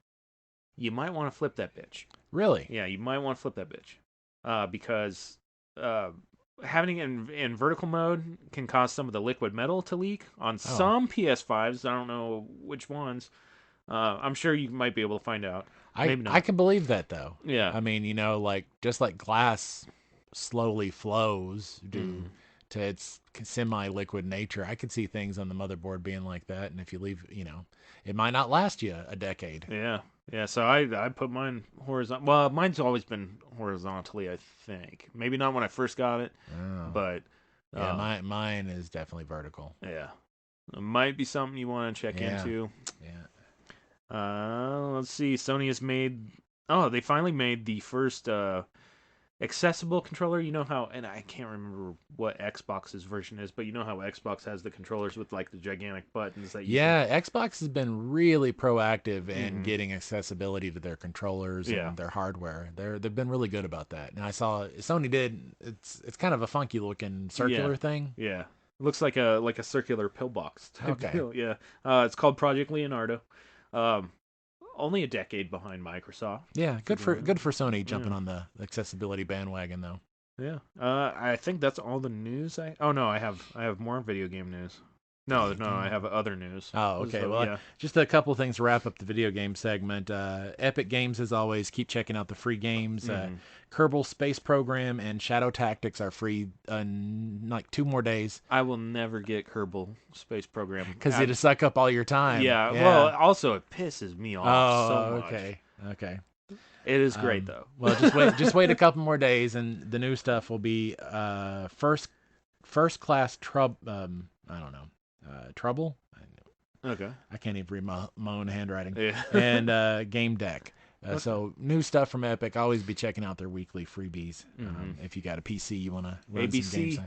you might want to flip that bitch. Really? Yeah, you might want to flip that bitch. Because having it in vertical mode can cause some of the liquid metal to leak on some PS5s. I don't know which ones. I'm sure you might be able to find out. Maybe not. I can believe that, though. Yeah. I mean, just like glass slowly flows due to its semi-liquid nature, I could see things on the motherboard being like that, and if you leave, it might not last you a decade. Yeah. Yeah, so I put mine horizontal. Well, mine's always been horizontally, I think. Maybe not when I first got it, Oh. but Yeah, mine is definitely vertical. yeah, it might be something you want to check into. Yeah. Let's see. Sony has made. Oh, they finally made the first accessible controller. You know how, and I can't remember what Xbox's version is, but you know how Xbox has the controllers with like the gigantic buttons that you Xbox has been really proactive in getting accessibility to their controllers and their hardware. They've been really good about that. And I saw Sony did. It's kind of a funky looking circular thing. Yeah, it looks like a circular pillbox type Okay. deal. Yeah, it's called Project Leonardo. Only a decade behind Microsoft. Yeah, good for Sony jumping on the accessibility bandwagon though. Yeah. I think that's all the news Oh no, I have more video game news. No, I have other neuse. Oh, okay. Just a couple things to wrap up the video game segment. Epic Games, as always, keep checking out the free games. Kerbal Space Program and Shadow Tactics are free in like 2 more days. I will never get Kerbal Space Program. Because it'll suck up all your time. Yeah, well, also it pisses me off so much. Okay. It is great, though. Well, just wait a couple more days, and the new stuff will be first class trouble. I don't know. Trouble. Okay. I can't even read my own handwriting. Yeah. And Game Deck. So new stuff from Epic. Always be checking out their weekly freebies. If you got a PC, you want to run ABC. some games.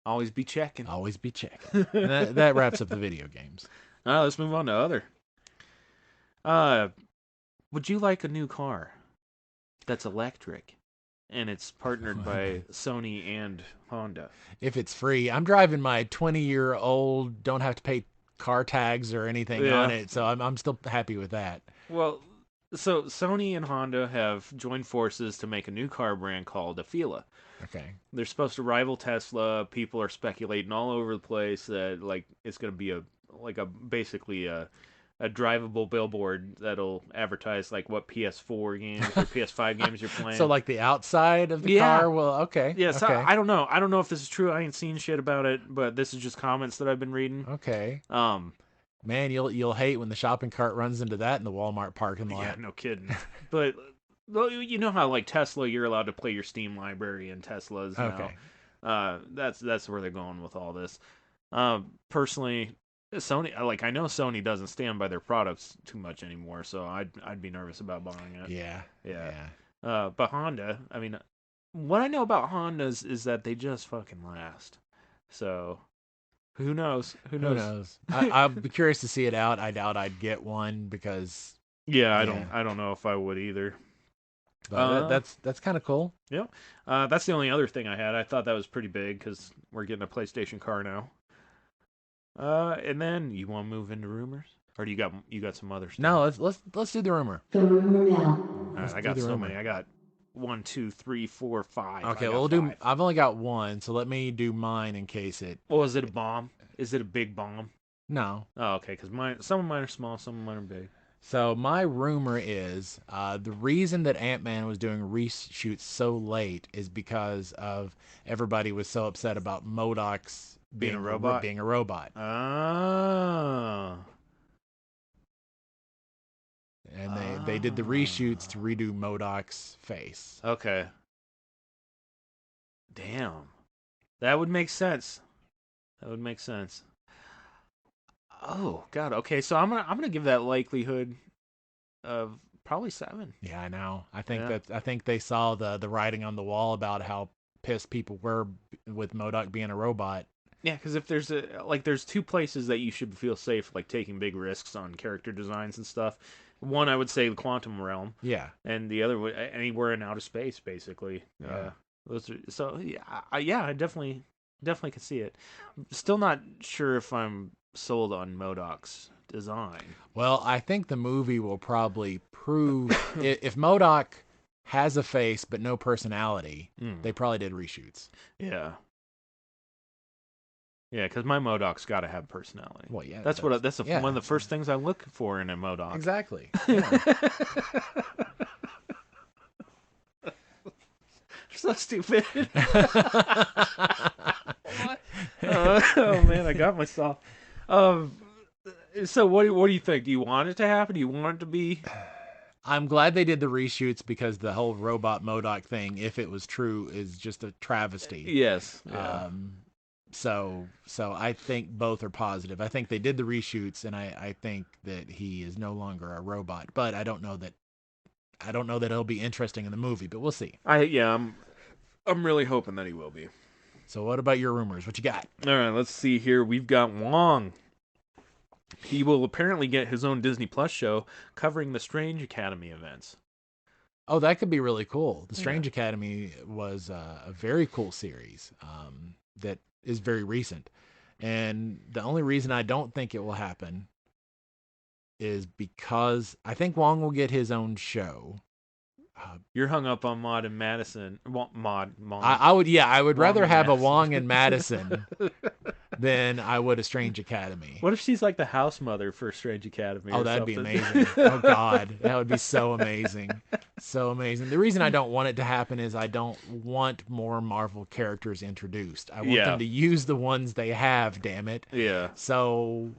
Always be checking. Always be checking. that wraps up the video games. Let's move on to other. Would you like a new car that's electric and it's partnered by Sony and Honda? If it's free. I'm driving my 20-year-old, don't have to pay car tags or anything on it, so I'm still happy with that. Well, so Sony and Honda have joined forces to make a new car brand called Afeela. Okay. They're supposed to rival Tesla. People are speculating all over the place that like it's going to be basically a drivable billboard that'll advertise like what PS4 games or PS5 games you're playing. So like the outside of the car? Well, okay. Yeah, so okay. I don't know. I don't know if this is true. I ain't seen shit about it, but this is just comments that I've been reading. Okay. Man, you'll hate when the shopping cart runs into that in the Walmart parking lot. Yeah, no kidding. But you know how like Tesla, you're allowed to play your Steam library in Teslas now. That's where they're going with all this. Personally, Sony, I know Sony doesn't stand by their products too much anymore, so I'd be nervous about buying it. Yeah. But Honda, I mean, what I know about Hondas is that they just fucking last. So, who knows? Who knows? I'll be curious to see it out. I doubt I'd get one because. Yeah, I don't know if I would either. But that's kind of cool. Yeah. That's the only other thing I had. I thought that was pretty big because we're getting a PlayStation car now. And then you want to move into rumors, or do you got some other stuff? No, let's do the rumor. The rumor mill. All right, I got so many. I got 1, 2, 3, 4, 5. Okay, we'll do. I've only got one, so let me do mine in case it. Oh, is it a bomb? Is it a big bomb? No. Oh, okay. Because some of mine are small, some of mine are big. So my rumor is the reason that Ant-Man was doing reshoots so late is because of everybody was so upset about MODOK's being a robot. Oh. And they did the reshoots to redo MODOK's face. Okay. Damn. That would make sense. Oh God. Okay, so I'm gonna give that likelihood of probably 7. Yeah, I know. I think they saw the writing on the wall about how pissed people were with MODOK being a robot. Yeah, because if there's 2 places that you should feel safe, like taking big risks on character designs and stuff. One, I would say the quantum realm. Yeah. And the other, anywhere in outer space, basically. Yeah. I definitely could see it. Still not sure if I'm sold on MODOK's design. Well, I think the movie will probably prove if MODOK has a face but no personality, they probably did reshoots. Yeah. Yeah, because my MODOK's got to have personality. Well, yeah, that's one of the first things I look for in a MODOK. Exactly. Yeah. So stupid. Oh man, I got myself. So what do you think? Do you want it to happen? Do you want it to be? I'm glad they did the reshoots because the whole robot MODOK thing, if it was true, is just a travesty. Yes. Yeah. So I think both are positive. I think they did the reshoots, and I think that he is no longer a robot. But I don't know that it'll be interesting in the movie. But we'll see. I'm really hoping that he will be. So what about your rumors? What you got? All right, let's see here. We've got Wong. He will apparently get his own Disney Plus show covering the Strange Academy events. Oh, that could be really cool. The Strange Academy was a very cool series that is very recent. And the only reason I don't think it will happen is because I think Wong will get his own show. You're hung up on Maud and Madison. I would rather have a Wong and Madison than I would a Strange Academy. What if she's like the house mother for Strange Academy? Oh, that'd be amazing. Oh, God. That would be so amazing. So amazing. The reason I don't want it to happen is I don't want more Marvel characters introduced. I want them to use the ones they have, damn it. Yeah. So,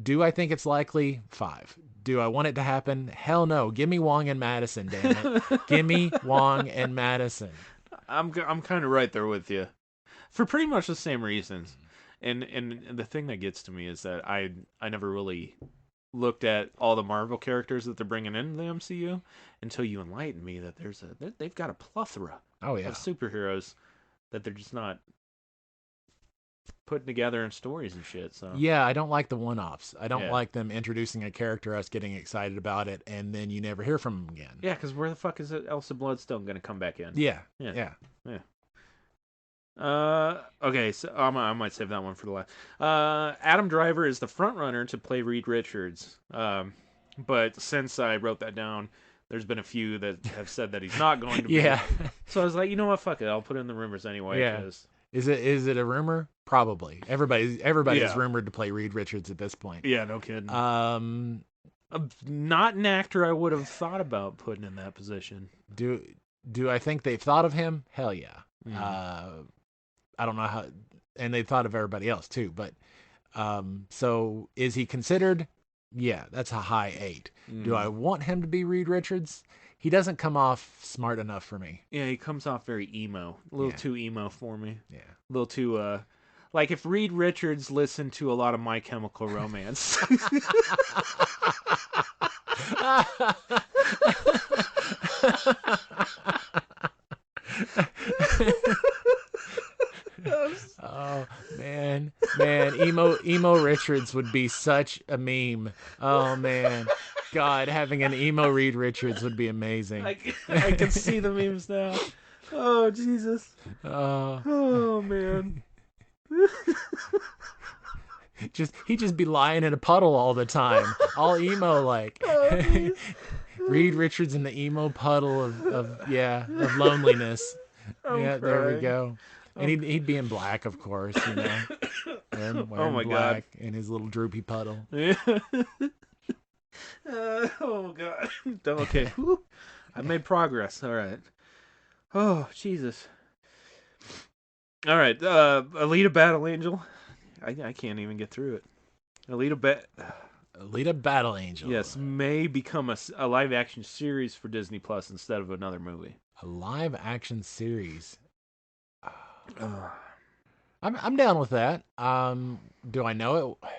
do I think it's likely? 5. Do I want it to happen? Hell no. Give me Wong and Madison, damn it. Give me Wong and Madison. I'm kind of right there with you. For pretty much the same reasons. And the thing that gets to me is that I never really looked at all the Marvel characters that they're bringing into the MCU until you enlightened me that they've got a plethora of superheroes that they're just not putting together in stories and shit. So yeah, I don't like the one-offs. I don't like them introducing a character, us getting excited about it, and then you never hear from them again. Yeah, because where the fuck is Elsa Bloodstone going to come back in? Yeah. Okay, so I might save that one for the last. Adam Driver is the front runner to play Reed Richards. But since I wrote that down, there's been a few that have said that he's not going to be. Yeah. So I was like, you know what, fuck it, I'll put it in the rumors anyway. Yeah. Is it a rumor? Probably. Everybody's rumored to play Reed Richards at this point. Yeah, no kidding. Not an actor I would have thought about putting in that position. Do I think they've thought of him? Hell yeah. I don't know how, and they thought of everybody else too. But so is he considered? Yeah, that's a high 8. Do I want him to be Reed Richards? He doesn't come off smart enough for me. Yeah, he comes off very emo. A little too emo for me. Yeah. A little too, like if Reed Richards listened to a lot of My Chemical Romance. Oh man, emo Richards would be such a meme. Oh man, God, having an emo Reed Richards would be amazing. I can see the memes now. Oh Jesus. Oh man. He'd just be lying in a puddle all the time, all emo like. Oh, Reed Richards in the emo puddle of loneliness. Crying. There we go. And he'd be in black, of course, you know. Wearing my black God. In his little droopy puddle. Yeah. Oh God. Okay. I made progress. All right. Oh Jesus. All right. Alita Battle Angel. I can't even get through it. Alita Battle Angel. Yes, may become a live action series for Disney Plus instead of another movie. A live action series. I'm down with that. Do I know it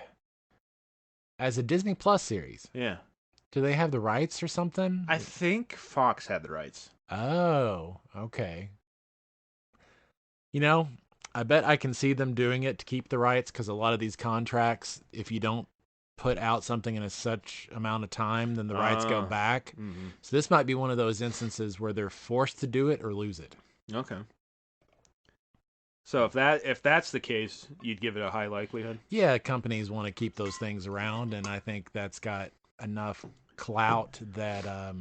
as a Disney Plus series? Yeah. Do they have the rights or something? I think Fox had the rights. Oh, okay. You know, I bet I can see them doing it to keep the rights because a lot of these contracts, if you don't put out something in such amount of time, then the rights go back. Mm-hmm. So this might be one of those instances where they're forced to do it or lose it. Okay. So if that's the case, you'd give it a high likelihood? Yeah, companies want to keep those things around, and I think that's got enough clout that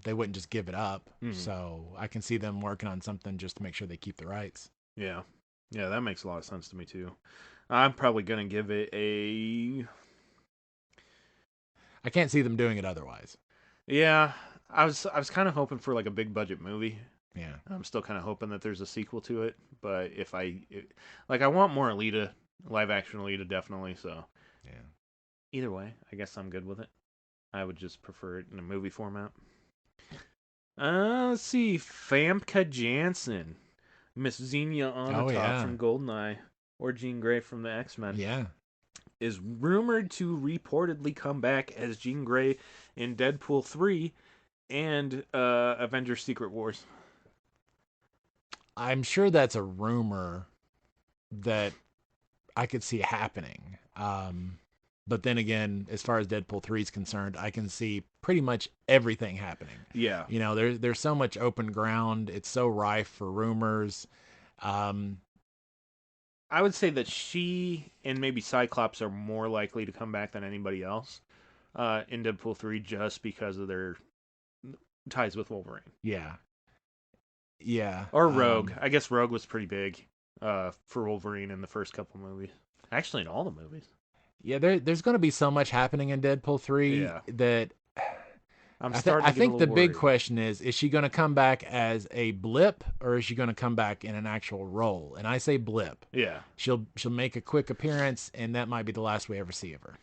they wouldn't just give it up. Mm-hmm. So I can see them working on something just to make sure they keep the rights. Yeah. Yeah, that makes a lot of sense to me, too. I'm probably going to give it a... I can't see them doing it otherwise. Yeah, I was kind of hoping for like a big budget movie. Yeah. I'm still kind of hoping that there's a sequel to it, but I want more Alita, live action Alita, definitely. So, yeah. Either way, I guess I'm good with it. I would just prefer it in a movie format. Let's see. Famke Janssen, Miss Xenia Oh, Onatopp yeah. from GoldenEye, or Jean Grey from the X-Men, Yeah. is rumored to reportedly come back as Jean Grey in Deadpool 3 and Avengers Secret Wars. I'm sure that's a rumor that I could see happening. But then again, as far as Deadpool 3 is concerned, I can see pretty much everything happening. Yeah. You know, there's so much open ground. It's so rife for rumors. I would say that she and maybe Cyclops are more likely to come back than anybody else in Deadpool 3 just because of their ties with Wolverine. Yeah. Yeah. Or Rogue. I guess Rogue was pretty big for Wolverine in the first couple movies. Actually, in all the movies. Yeah, there's going to be so much happening in Deadpool 3 Yeah. that I think the big question is she going to come back as a blip or is she going to come back in an actual role? And I say blip. Yeah. She'll make a quick appearance and that might be the last we ever see of her.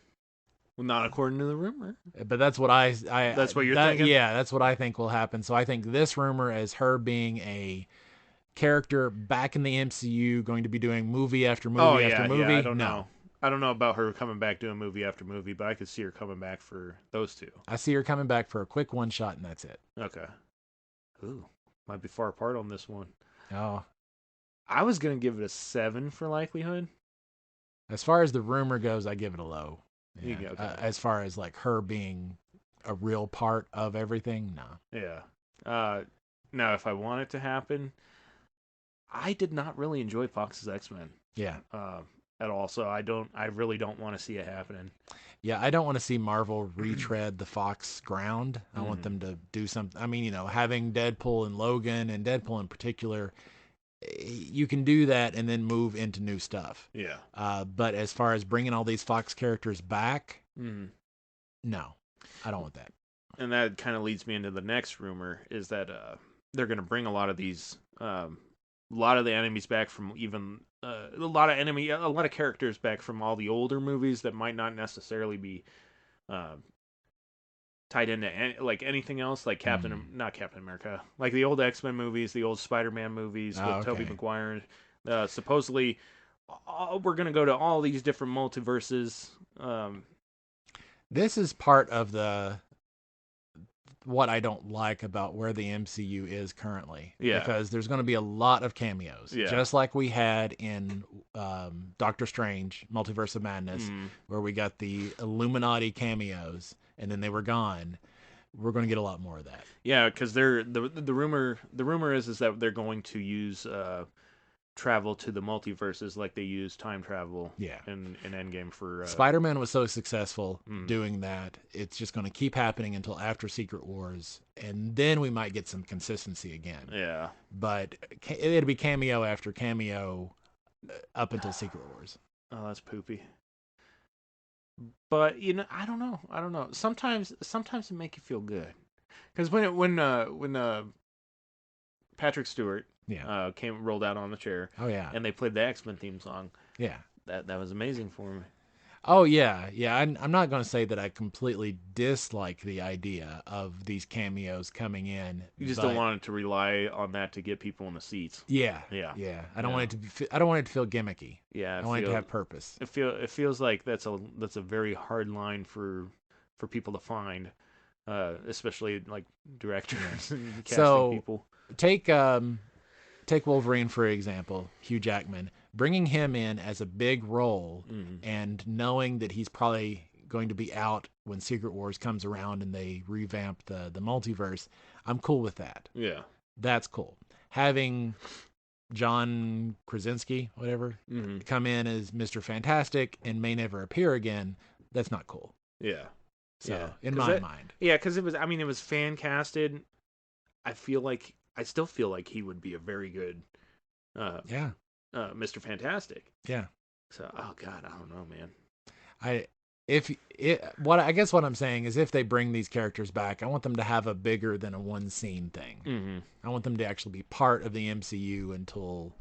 Well, not according to the rumor. But that's what That's what you're thinking? Yeah, that's what I think will happen. So I think this rumor as her being a character back in the MCU, going to be doing movie after movie after movie. I don't know. I don't know about her coming back doing movie after movie, but I could see her coming back for those two. I see her coming back for a quick one shot, and that's it. Okay. Ooh, might be far apart on this one. Oh, I was gonna give it a 7 for likelihood. as far as the rumor goes, I give it a low. You go, okay. As far as like her being a real part of everything, no. Yeah. Now, if I want it to happen, I did not really enjoy Fox's X-Men. Yeah. At all. So I really don't want to see it happening. Yeah, I don't want to see Marvel retread the Fox ground. I want them to do something. I mean, you know, having Deadpool and Logan and Deadpool in particular, you can do that and then move into new stuff. Yeah. But as far as bringing all these Fox characters back, no, I don't want that. And that kind of leads me into the next rumor is that they're going to bring a lot of these, a lot of the enemies back from even a lot of characters back from all the older movies that might not necessarily be tied into like anything else, like not Captain America, like the old X-Men movies, the old Spider-Man movies with Tobey Maguire. Supposedly, we're gonna go to all these different multiverses. This is part of what I don't like about where the MCU is currently. Yeah. Because there's going to be a lot of cameos. Yeah. Just like we had in Doctor Strange, Multiverse of Madness, where we got the Illuminati cameos and then they were gone. We're going to get a lot more of that. Yeah, because the rumor is that they're going to use travel to the multiverses like they use time travel in Endgame for Spider-Man was so successful doing that. It's just going to keep happening until after Secret Wars, and then we might get some consistency again. Yeah. But it'll be cameo after cameo up until Secret Wars. Oh, that's poopy. But you know, I don't know. Sometimes it make you feel good, because when Patrick Stewart rolled out on the chair. Oh yeah. And they played the X-Men theme song. Yeah. That was amazing for me. Oh yeah. Yeah. I'm not going to say that I completely dislike the idea of these cameos coming in. You just don't want it to rely on that to get people in the seats. Yeah. Yeah. Yeah. I don't want it to. I don't want it to feel gimmicky. Yeah. I want it to have purpose. It feels like that's a very hard line for people to find, especially like directors and casting people. Take Wolverine, for example, Hugh Jackman, bringing him in as a big role and knowing that he's probably going to be out when Secret Wars comes around and they revamp the multiverse. I'm cool with that. Yeah. That's cool. Having John Krasinski, whatever, come in as Mr. Fantastic and may never appear again, that's not cool. Yeah. So, in my mind. Yeah, because it was fan casted. I still feel like he would be a very good Mr. Fantastic. Yeah. So, oh God, I don't know, man. I guess what I'm saying is if they bring these characters back, I want them to have a bigger than a one scene thing. I want them to actually be part of the MCU until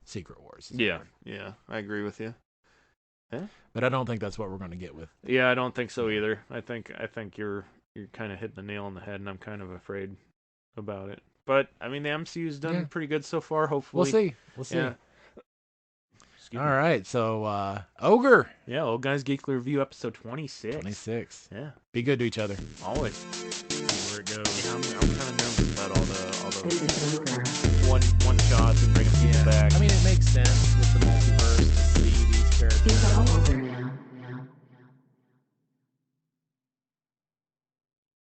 Secret Wars. Yeah. I agree with you. Yeah. But I don't think that's what we're going to get with. Yeah, I don't think so either. I think you're kind of hitting the nail on the head, and I'm kind of afraid about it. But I mean, the MCU's done Yeah. pretty good so far. We'll Hopefully, see. We'll see. Yeah. All right. So, OGGR. Yeah, Old Guys Geekly Review episode 26. 26. Yeah, Be good to each other. always.